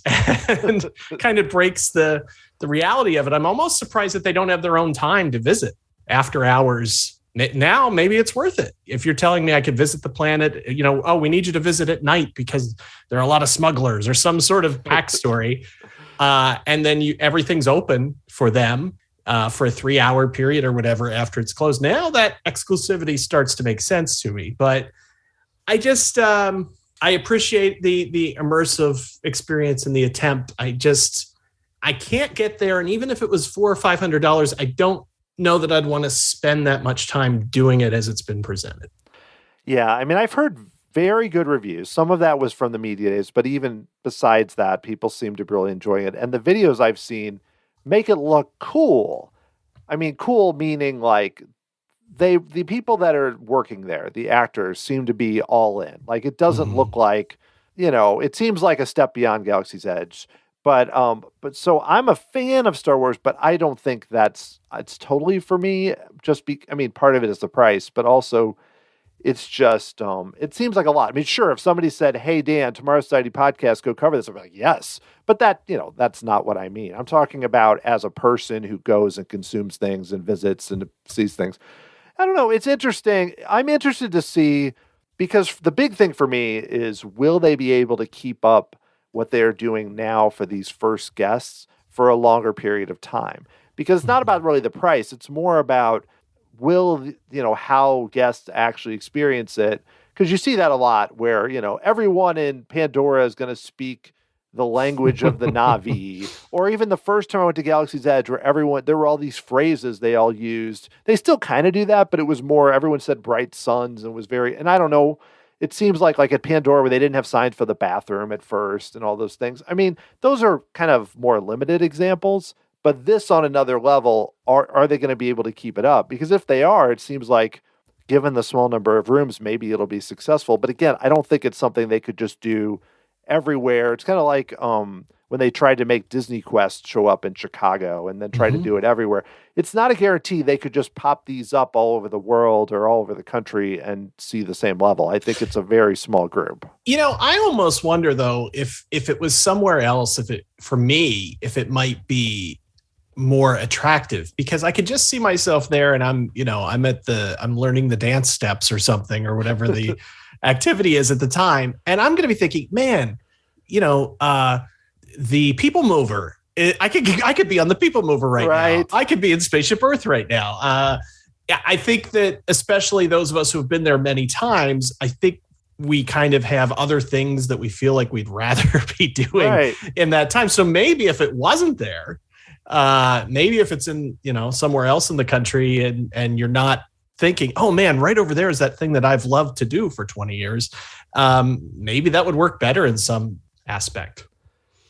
and kind of breaks the reality of it. I'm almost surprised that they don't have their own time to visit after hours. Now, maybe it's worth it. If you're telling me I could visit the planet, we need you to visit at night because there are a lot of smugglers or some sort of backstory. And then everything's open for them for a 3-hour period or whatever after it's closed. Now that exclusivity starts to make sense to me. But I just, I appreciate the immersive experience and the attempt. I can't get there. And even if it was $400 or $500, I don't know that I'd want to spend that much time doing it as it's been presented. Yeah, I mean, I've heard very good reviews. Some of that was from the media days, but even besides that, people seem to really enjoy it. And the videos I've seen make it look cool. I mean, cool meaning like the people that are working there, the actors, seem to be all in. Like, it doesn't look like, it seems like a step beyond Galaxy's Edge. But so I'm a fan of Star Wars, but I don't think it's totally for me. Part of it is the price, but also it's just, it seems like a lot. I mean, sure, if somebody said, hey, Dan, Tomorrow's Society podcast, go cover this, I'd be like, yes. But that's not what I mean. I'm talking about as a person who goes and consumes things and visits and sees things. I don't know. It's interesting. I'm interested to see, because the big thing for me is, will they be able to keep up what they're doing now for these first guests for a longer period of time? Because it's not about really the price. It's more about, how guests actually experience it. Because you see that a lot where, everyone in Pandora is going to speak the language of the Na'vi, or even the first time I went to Galaxy's Edge where there were all these phrases they all used. They still kind of do that, but it was more, everyone said bright suns and was and I don't know, it seems like at Pandora where they didn't have signs for the bathroom at first and all those things. I mean, those are kind of more limited examples. But this on another level, are they going to be able to keep it up? Because if they are, it seems like, given the small number of rooms, maybe it'll be successful. But again, I don't think it's something they could just do everywhere. It's kind of like when they tried to make Disney Quest show up in Chicago and then try to do it everywhere. It's not a guarantee they could just pop these up all over the world or all over the country and see the same level. I think it's a very small group. I almost wonder, though, if it was somewhere else, if it might be more attractive, because I could just see myself there and I'm learning the dance steps or something or whatever the activity is at the time. And I'm going to be thinking, man, the People Mover, I could be on the People Mover right now. I could be in Spaceship Earth right now. I think that especially those of us who have been there many times, I think we kind of have other things that we feel like we'd rather be doing in that time. So maybe if it wasn't there, maybe if it's in, somewhere else in the country and you're not thinking, oh man, right over there is that thing that I've loved to do for 20 years. Maybe that would work better in some aspect.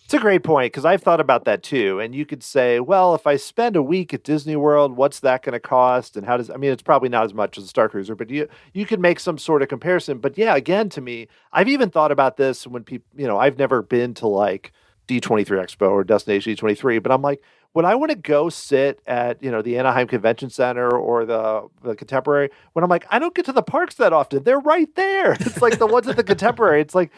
It's a great point, because I've thought about that too. And you could say, well, if I spend a week at Disney World, what's that going to cost? And it's probably not as much as a Star Cruiser, but you could make some sort of comparison. But yeah, again, to me, I've even thought about this when people, I've never been to like D23 Expo or Destination D23, but I'm like, would I want to go sit at, the Anaheim Convention Center or the Contemporary when I'm like, I don't get to the parks that often. They're right there. It's like the ones at the Contemporary. It's like,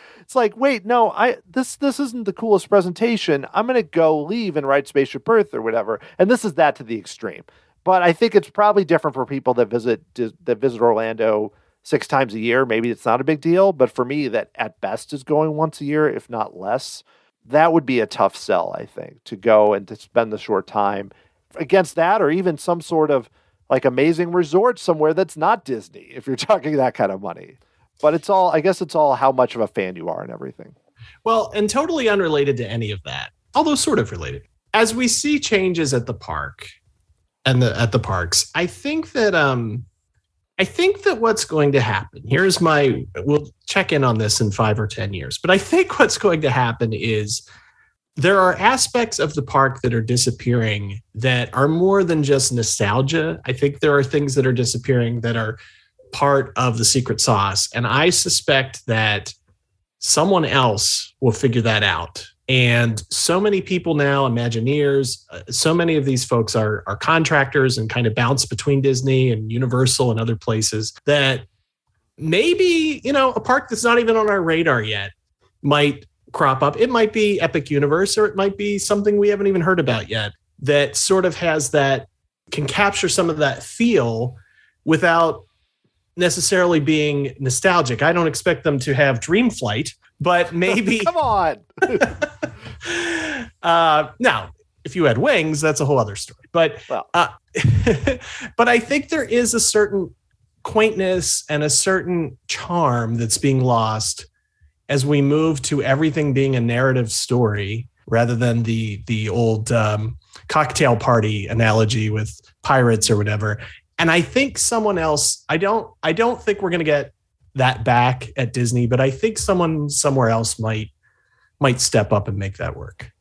wait, no, this isn't the coolest presentation. I'm going to leave and ride Spaceship Earth or whatever. And this is that to the extreme. But I think it's probably different for people that visit Orlando 6 times a year. Maybe it's not a big deal, but for me, that at best is going once a year, if not less. That would be a tough sell, I think, to go and to spend the short time against that, or even some sort of like amazing resort somewhere that's not Disney, if you're talking that kind of money. But I guess it's all how much of a fan you are and everything. Well, and totally unrelated to any of that, although sort of related. As we see changes at the park and at the parks, I think that what's going to happen, we'll check in on this in 5 or 10 years, but I think what's going to happen is there are aspects of the park that are disappearing that are more than just nostalgia. I think there are things that are disappearing that are part of the secret sauce. And I suspect that someone else will figure that out. And so many people now, Imagineers, so many of these folks are contractors and kind of bounce between Disney and Universal and other places, that maybe, a park that's not even on our radar yet might crop up. It might be Epic Universe, or it might be something we haven't even heard about yet that sort of can capture some of that feel without necessarily being nostalgic. I don't expect them to have Dream Flight, but maybe come on. Now, if you had wings, that's a whole other story. But but I think there is a certain quaintness and a certain charm that's being lost as we move to everything being a narrative story. rather than the old cocktail party analogy with pirates or whatever. And I think someone else, I don't think we're going to get that back at Disney, but I think someone somewhere else might step up and make that work.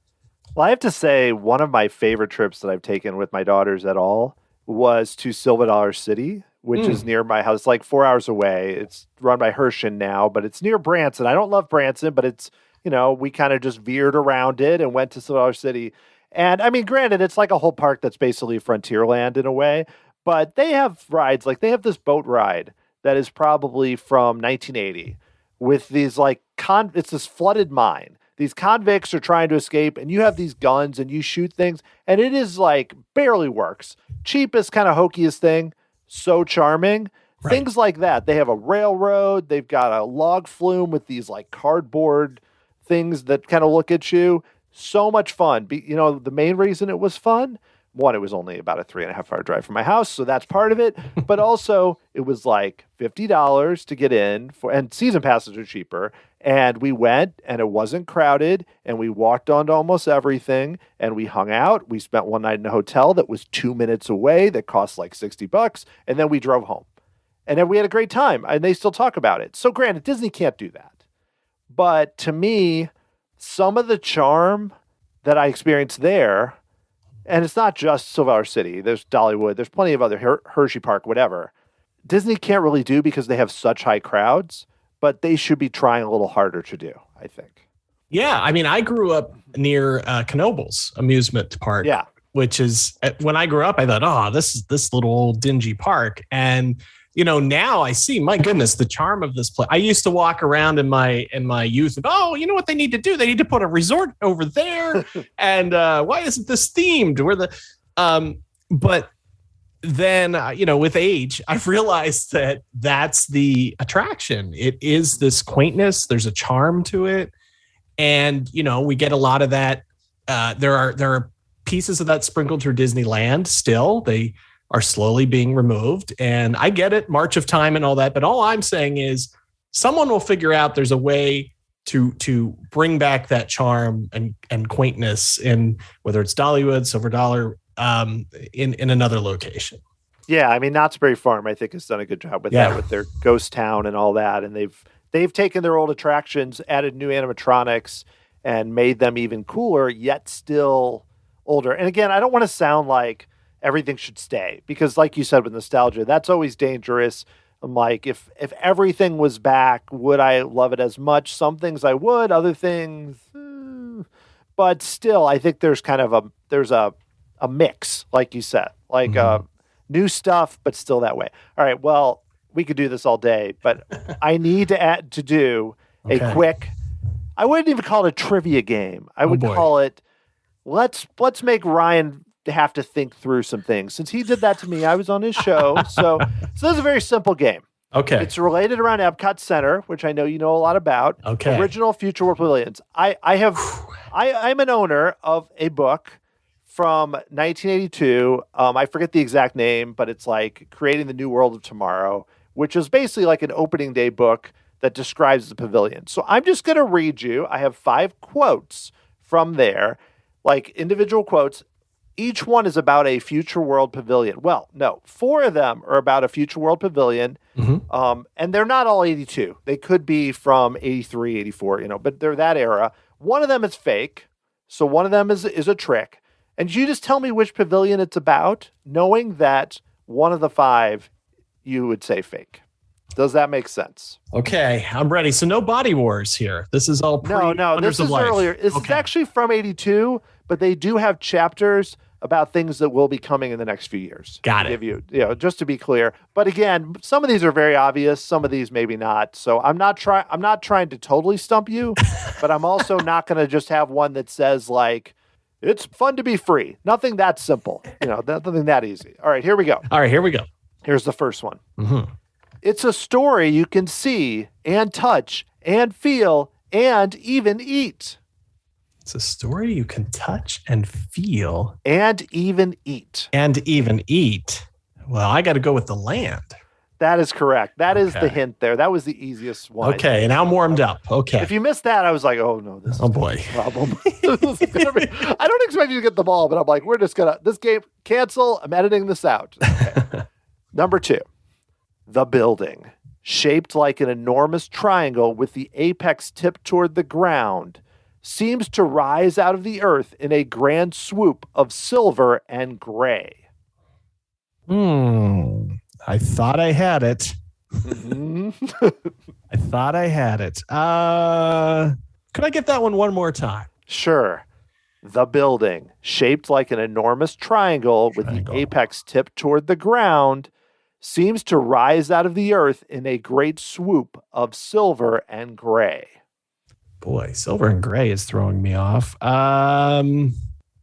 Well, I have to say, one of my favorite trips that I've taken with my daughters at all was to Silver Dollar City, which is near my house, like 4 hours away. It's run by Herschend now, but it's near Branson. I don't love Branson, but it's, we kind of just veered around it and went to Silver Dollar City. And I mean, granted, it's like a whole park that's basically Frontierland in a way, but they have rides, like they have this boat ride that is probably from 1980 with these it's this flooded mine. These convicts are trying to escape, and you have these guns, and you shoot things, and it is barely works. Cheapest, kind of hokiest thing, so charming. Right. Things like that. They have a railroad. They've got a log flume with these cardboard things that kind of look at you. So much fun. The main reason it was fun, one, it was only about a 3.5 hour drive from my house, so that's part of it. But also, it was $50 to get in, and season passes are cheaper. And we went, and it wasn't crowded, and we walked onto almost everything, and we hung out. We spent one night in a hotel that was 2 minutes away that cost $60, and then we drove home. And then we had a great time, and they still talk about it. So granted, Disney can't do that. But to me, some of the charm that I experienced there, and it's not just Silver Dollar City, there's Dollywood, there's plenty of other, Hershey Park, whatever, Disney can't really do because they have such high crowds. But they should be trying a little harder to do, I think. Yeah, I mean, I grew up near Knoebels amusement park, which is, when I grew up, I thought, this is this little old dingy park. And, now I see, my goodness, the charm of this place. I used to walk around in my youth and, you know what they need to do? They need to put a resort over there. And why isn't this themed? But then, with age, I've realized that that's the attraction. It is this quaintness. There's a charm to it. And, we get a lot of that. There are pieces of that sprinkled through Disneyland still. They are slowly being removed. And I get it, March of Time and all that. But all I'm saying is someone will figure out there's a way to bring back that charm and quaintness in, whether it's Dollywood, Silver Dollar, in another location. Yeah, I mean, Knott's Berry Farm, I think, has done a good job with that, with their ghost town and all that. And they've taken their old attractions, added new animatronics, and made them even cooler, yet still older. And again, I don't want to sound like everything should stay, because like you said with nostalgia, that's always dangerous. I'm like, if everything was back, would I love it as much? Some things I would, other things, but still, I think there's kind of a mix, like you said, new stuff, but still that way. All right, well, we could do this all day, but I need to do a quick, I wouldn't even call it a trivia game. I would call it, let's make Ryan have to think through some things. Since he did that to me, I was on his show. So this is a very simple game. Okay. It's related around Epcot Center, which I know you know a lot about. Okay. Original Future World Pavilions. I'm an owner of a book from 1982. I forget the exact name, but it's Creating the New World of Tomorrow, which is basically like an opening day book that describes the pavilion. So I'm just going to read you. I have 5 quotes from there, individual quotes. Each one is about a future world pavilion. Well, no, 4 of them are about a future world pavilion. Mm-hmm. And they're not all 82. They could be from 83, 84, but they're that era. One of them is fake. So one of them is a trick. And you just tell me which pavilion it's about, knowing that one of the 5 you would say fake. Does that make sense? Okay, I'm ready. So no Body Wars here. This is all No, this is earlier. This is actually from 82, but they do have chapters about things that will be coming in the next few years. Got it. Give you, just to be clear. But again, some of these are very obvious. Some of these maybe not. So I'm not trying to totally stump you, but I'm also not going to just have one that says it's fun to be free. Nothing that simple. Nothing that easy. All right, here we go. Here's the first one. Mm-hmm. It's a story you can see and touch and feel and even eat. It's a story you can touch and feel. And even eat. And even eat. Well, I got to go with The Land. That is correct. That is the hint there. That was the easiest one. Okay, and I'm warmed up. Okay. If you missed that, I was like, oh no, this is oh boy, a problem. This is gonna be, I don't expect you to get the ball, but I'm like, we're just gonna this game cancel. I'm editing this out. Okay. Number 2, the building, shaped like an enormous triangle with the apex tipped toward the ground, seems to rise out of the earth in a grand swoop of silver and gray. I thought I had it. I thought I had it. Could I get that one more time? Sure. The building, shaped like an enormous triangle with the apex tipped toward the ground, seems to rise out of the earth in a great swoop of silver and gray. Boy, silver and gray is throwing me off.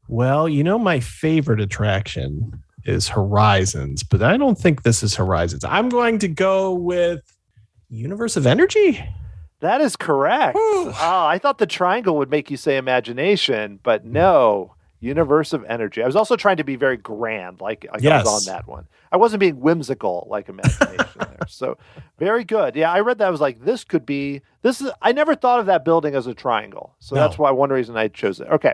Well, my favorite attraction is Horizons, but I don't think this is Horizons. I'm going to go with Universe of Energy. That is correct. I thought the triangle would make you say imagination, but no, Universe of Energy. I was also trying to be very grand, like I was on that one. I wasn't being whimsical like imagination there. So very good. Yeah, I read that. I was like, I never thought of that building as a triangle. So that's why one reason I chose it. Okay.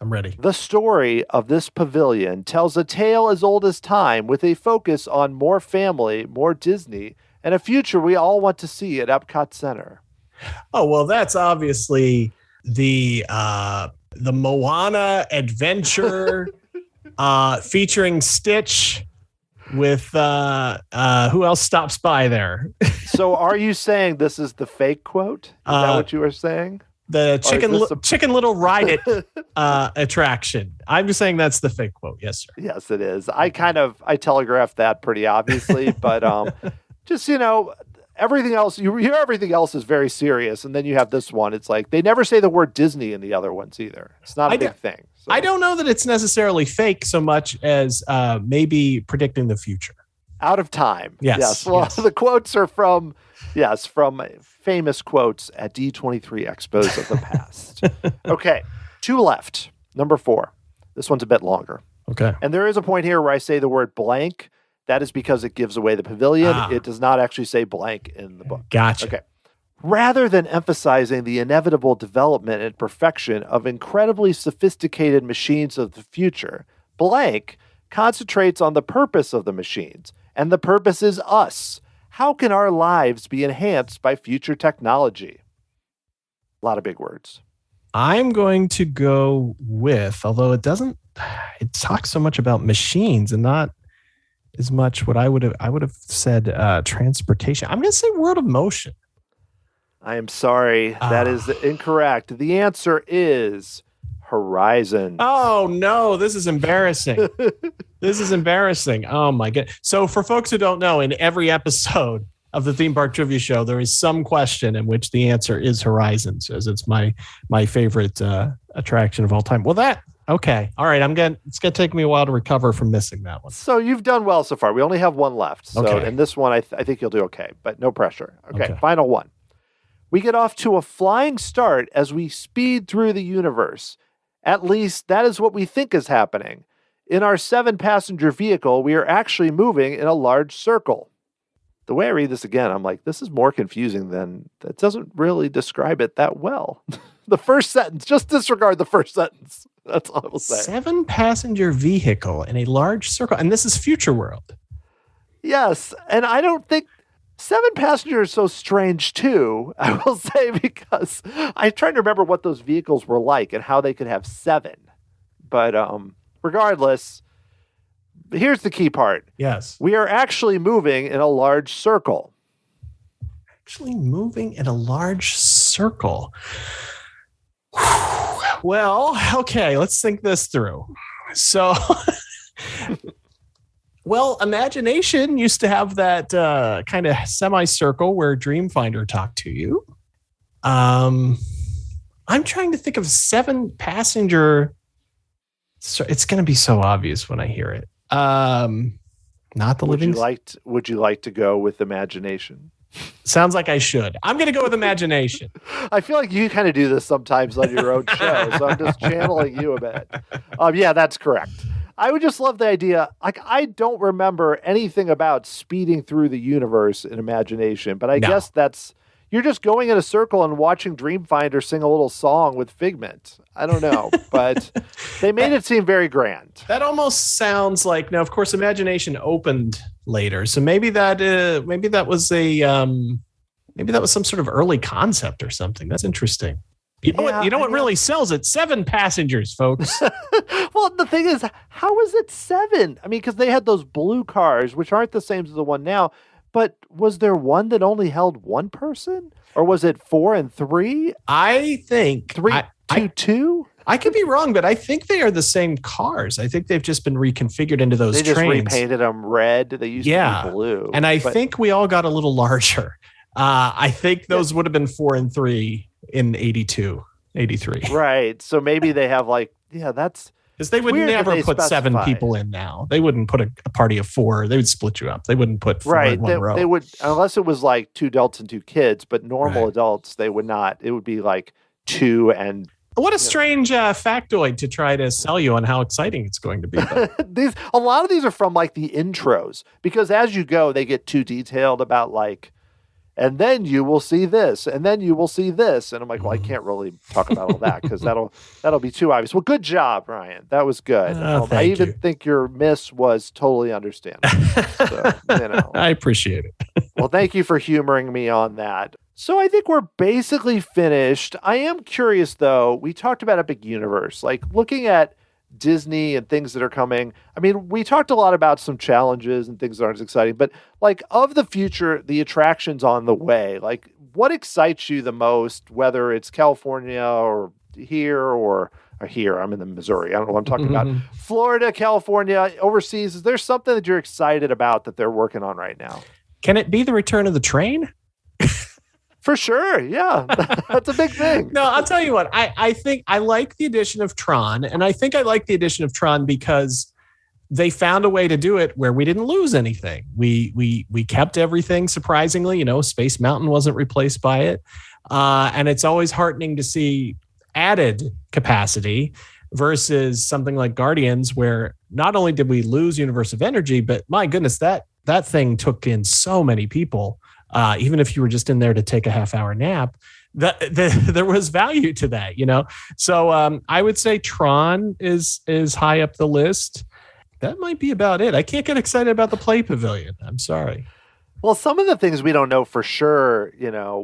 I'm ready. The story of this pavilion tells a tale as old as time with a focus on more family, more Disney, and a future we all want to see at Epcot Center. Oh, well, that's obviously the Moana adventure featuring Stitch with who else stops by there? So are you saying this is the fake quote? Is that what you were saying? The Chicken Little Ride It attraction. I'm just saying that's the fake quote. Yes, sir. Yes, it is. I telegraphed that pretty obviously, but just, everything else, you hear everything else is very serious. And then you have this one. It's like, they never say the word Disney in the other ones either. It's not a big thing. So. I don't know that it's necessarily fake so much as maybe predicting the future. Out of time. Yes. Well, yes. The quotes are from famous quotes at D23 Expos of the past. Okay. 2 left. Number 4. This one's a bit longer. Okay. And there is a point here where I say the word blank. That is because it gives away the pavilion. It does not actually say blank in the book. Gotcha. Okay. Rather than emphasizing the inevitable development and perfection of incredibly sophisticated machines of the future, blank concentrates on the purpose of the machines. And the purpose is us. How can our lives be enhanced by future technology? A lot of big words. I'm going to go with, although it talks so much about machines and not as much what I would have said transportation. I'm going to say World of Motion. I am sorry. That is incorrect. The answer is Horizon. Oh, no. This is embarrassing. This is embarrassing. Oh, my God. So for folks who don't know, in every episode of the Theme Park Trivia Show, there is some question in which the answer is Horizons, as it's my favorite attraction of all time. Well, okay. All right. It's going to take me a while to recover from missing that one. So you've done well so far. We only have one left. So in this one, I think you'll do okay, but no pressure. Okay. Final one. We get off to a flying start as we speed through the universe. At least that is what we think is happening. In our 7-passenger vehicle, we are actually moving in a large circle. The way I read this again, I'm like, this is more confusing than that doesn't really describe it that well. The first sentence, just disregard the first sentence. That's all I will say. 7-passenger vehicle in a large circle. And this is Future World. Yes. And I don't think 7 passengers is so strange too, I will say, because I'm trying to remember what those vehicles were like and how they could have 7. But regardless, here's the key part. Yes. We are actually moving in a large circle. Actually moving in a large circle. Well, okay, let's think this through. So, well, Imagination used to have that kind of semicircle where Dreamfinder talked to you. I'm trying to think of 7-passenger. So it's going to be so obvious when I hear it. Not the living. Would you like to go with Imagination? Sounds like I should. I'm going to go with Imagination. I feel like you kind of do this sometimes on your own show, so I'm just channeling you a bit. Yeah, that's correct. I would just love the idea. Like, I don't remember anything about speeding through the universe in imagination, but I guess you're just going in a circle and watching Dreamfinder sing a little song with Figment. I don't know, but they made it seem very grand. That almost sounds like, now, of course, imagination opened later. So maybe that was maybe that was some sort of early concept or something. That's interesting. You know what really sells it? 7 passengers, folks. Well, the thing is, how is it 7? I mean, because they had those blue cars, which aren't the same as the one now. But was there one that only held 1 person? Or was it 4 and 3? I think 3, 2. I could be wrong, but I think they are the same cars. I think they've just been reconfigured into those trains. They just repainted them red. They used to be blue. And I think we all got a little larger. I think those would have been 4 and 3 in 82, 83. Right. So maybe they have that's... Because they would never put 7 people in now. They wouldn't put a party of 4. They would split you up. They wouldn't put 4 in one row. They would, unless it was like 2 adults and 2 kids, but normal adults, they would not. It would be like 2 and... What a strange factoid to try to sell you on how exciting it's going to be. A lot of these are from like the intros, because as you go, they get too detailed about like, and then you will see this, and then you will see this. And I'm like, well, I can't really talk about all that because that'll be too obvious. Well, good job, Ryan. That was good. I even think your miss was totally understandable. So, I appreciate it. Well, thank you for humoring me on that. So I think we're basically finished. I am curious, though. We talked about Epic Universe, like looking at Disney and things that are coming. I mean, we talked a lot about some challenges and things that aren't as exciting, but like of the future, the attractions on the way, like what excites you the most, whether it's California or here. I'm in the Missouri. I don't know what I'm talking about. Florida, California, overseas. Is there something that you're excited about that they're working on right now? Can it be the return of the train? For sure. Yeah. That's a big thing. No, I'll tell you what. I think I like the addition of Tron. And I think I like the addition of Tron because they found a way to do it where we didn't lose anything. We kept everything, surprisingly. Space Mountain wasn't replaced by it. And it's always heartening to see added capacity versus something like Guardians, where not only did we lose Universe of Energy, but my goodness, that thing took in so many people. Even if you were just in there to take a half-hour nap, there was value to that, So I would say Tron is high up the list. That might be about it. I can't get excited about the Play Pavilion. I'm sorry. Well, some of the things we don't know for sure,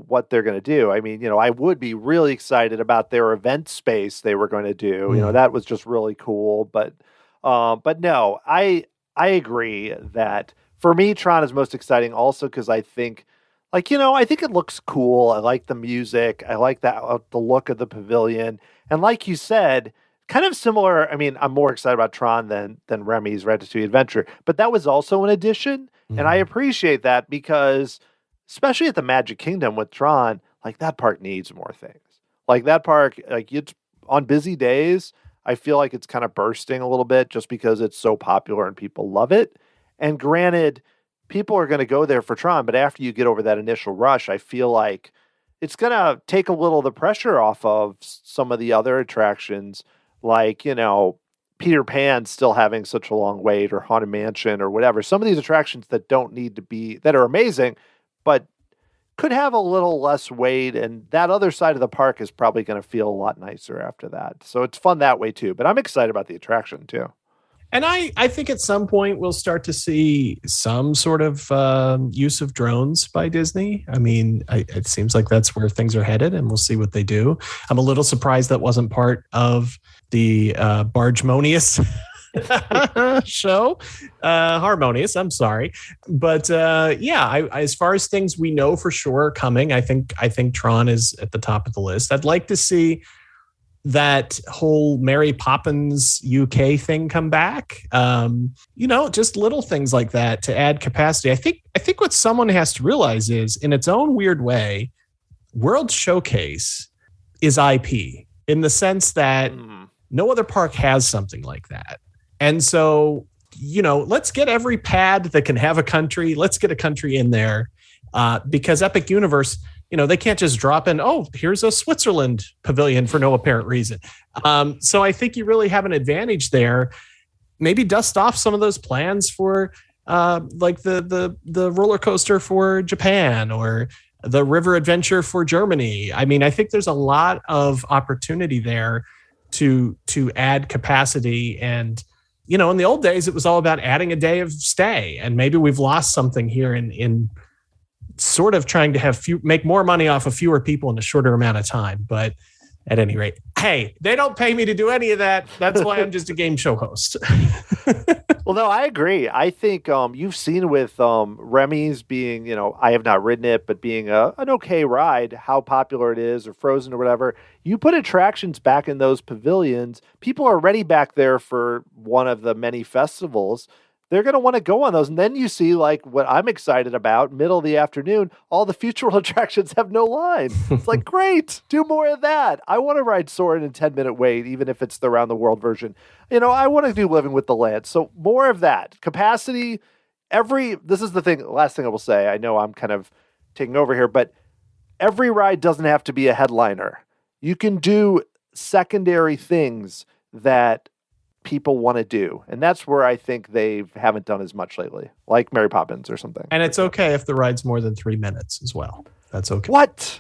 what they're going to do. I mean, I would be really excited about their event space they were going to do. That was just really cool. But no, I agree that for me, Tron is most exciting also because I think, I think it looks cool. I like the music. I like the look of the pavilion. And like you said, kind of similar. I mean, I'm more excited about Tron than Remy's Ratatouille Adventure, but that was also an addition. And I appreciate that because especially at the Magic Kingdom with Tron, like that park needs more things. Like that park, like it's on busy days, I feel like it's kind of bursting a little bit just because it's so popular and people love it. And granted, people are going to go there for Tron, but after you get over that initial rush, I feel like it's going to take a little of the pressure off of some of the other attractions, like, Peter Pan still having such a long wait, or Haunted Mansion or whatever. Some of these attractions that don't need to be, that are amazing, but could have a little less wait. And that other side of the park is probably going to feel a lot nicer after that. So it's fun that way too, but I'm excited about the attraction too. And I think at some point we'll start to see some sort of use of drones by Disney. I mean, it seems like that's where things are headed, and we'll see what they do. I'm a little surprised that wasn't part of the Bargemonious show. Harmonious, I'm sorry. But as far as things we know for sure are coming, I think Tron is at the top of the list. I'd like to see that whole Mary Poppins UK thing come back. Just little things like that to add capacity. I think what someone has to realize is, in its own weird way, World Showcase is IP in the sense that no other park has something like that. And so, let's get every pad that can have a country. Let's get a country in there because Epic Universe, they can't just drop in, here's a Switzerland pavilion for no apparent reason. So I think you really have an advantage there. maybe dust off some of those plans for like the roller coaster for Japan or the river adventure for Germany. I mean, I think there's a lot of opportunity there to add capacity. And, you know, in the old days, it was all about adding a day of stay. And maybe we've lost something here in sort of trying to make more money off of fewer people in a shorter amount of time. But at any rate, hey, they don't pay me to do any of that. That's why I'm just a game show host. Well, no, I agree. I think you've seen with Remy's being, you know, I have not ridden it, but being an okay ride, how popular it is, or Frozen or whatever. You put attractions back in those pavilions, people are already back there for one of the many festivals. They're going to want to go on those. And then you see, like, what I'm excited about, middle of the afternoon, all the future attractions have no line. It's like, great, do more of that. I want to ride Soarin' in 10-minute wait, even if it's the around the world version. You know, I want to do Living with the Land. So more of that. Capacity, this is the thing, last thing I will say. I know I'm kind of taking over here, but every ride doesn't have to be a headliner. You can do secondary things that people want to do. And that's where I think they haven't done as much lately, like Mary Poppins or something. And it's okay if the ride's more than 3 minutes as well. That's okay. What?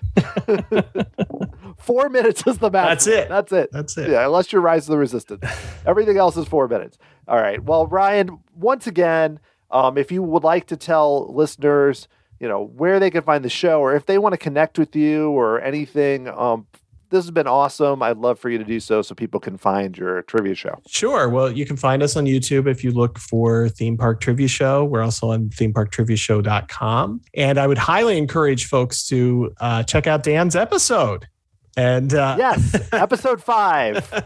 4 minutes is the maximum. That's it. Yeah, unless you're Rise of the Resistance. Everything else is 4 minutes. All right. Well, Ryan, once again, if you would like to tell listeners, you know, where they can find the show, or if they want to connect with you or anything, this has been awesome. I'd love for you to do so people can find your trivia show. Sure. Well, you can find us on YouTube if you look for Theme Park Trivia Show. We're also on themeparktriviashow.com. And I would highly encourage folks to check out Dan's episode. And yes, episode 5.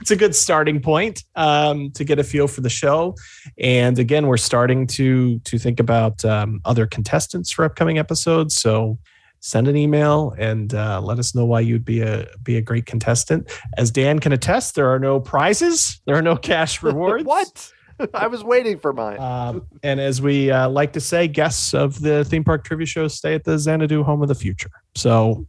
It's a good starting point to get a feel for the show. And again, we're starting to think about other contestants for upcoming episodes. So send an email and let us know why you'd be a great contestant. As Dan can attest, there are no prizes. There are no cash rewards. What? I was waiting for mine. And as we like to say, guests of the Theme Park Trivia Show stay at the Xanadu home of the future. So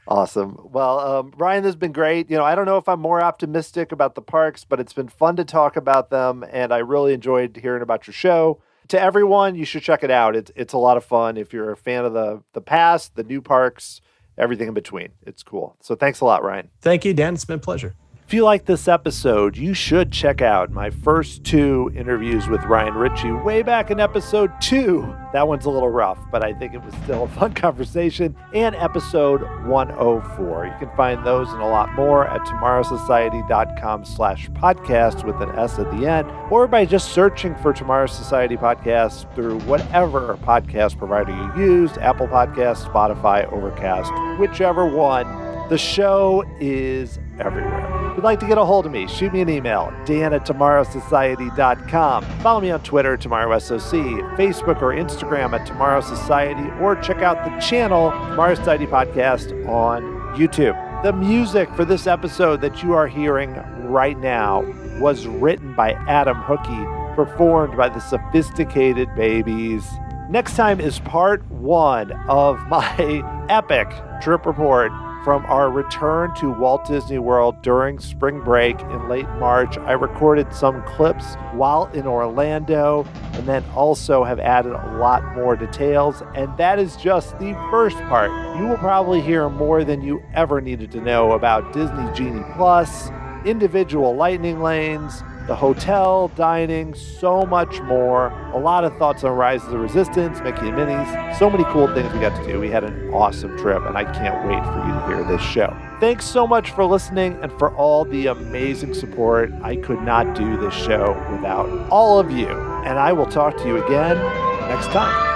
awesome. Well, Ryan, this has been great. You know, I don't know if I'm more optimistic about the parks, but it's been fun to talk about them. And I really enjoyed hearing about your show. To everyone, you should check it out. It's a lot of fun. If you're a fan of the past, the new parks, everything in between. It's cool. So thanks a lot, Ryan. Thank you, Dan. It's been a pleasure. If you like this episode, you should check out my first 2 interviews with Ryan Ritchey way back in episode 2. That one's a little rough, but I think it was still a fun conversation. And episode 104. You can find those and a lot more at tomorrowsociety.com/podcast with an S at the end, or by just searching for Tomorrow Society Podcast through whatever podcast provider you use, Apple Podcasts, Spotify, Overcast, whichever one. The show is everywhere. If you'd like to get a hold of me, shoot me an email, dan@tomorrowsociety.com. Follow me on Twitter, TomorrowSOC, Facebook or Instagram at Tomorrow Society, or check out the channel, Tomorrow Society Podcast, on YouTube. The music for this episode that you are hearing right now was written by Adam Hookey, performed by the Sophisticated Babies. Next time is part 1 of my epic trip report from our return to Walt Disney World during spring break in late March. I recorded some clips while in Orlando, and then also have added a lot more details. And that is just the first part. You will probably hear more than you ever needed to know about Disney Genie Plus, individual lightning lanes, the hotel, dining, so much more. A lot of thoughts on Rise of the Resistance, Mickey and Minnie's. So many cool things we got to do. We had an awesome trip, and I can't wait for you to hear this show. Thanks so much for listening and for all the amazing support. I could not do this show without all of you. And I will talk to you again next time.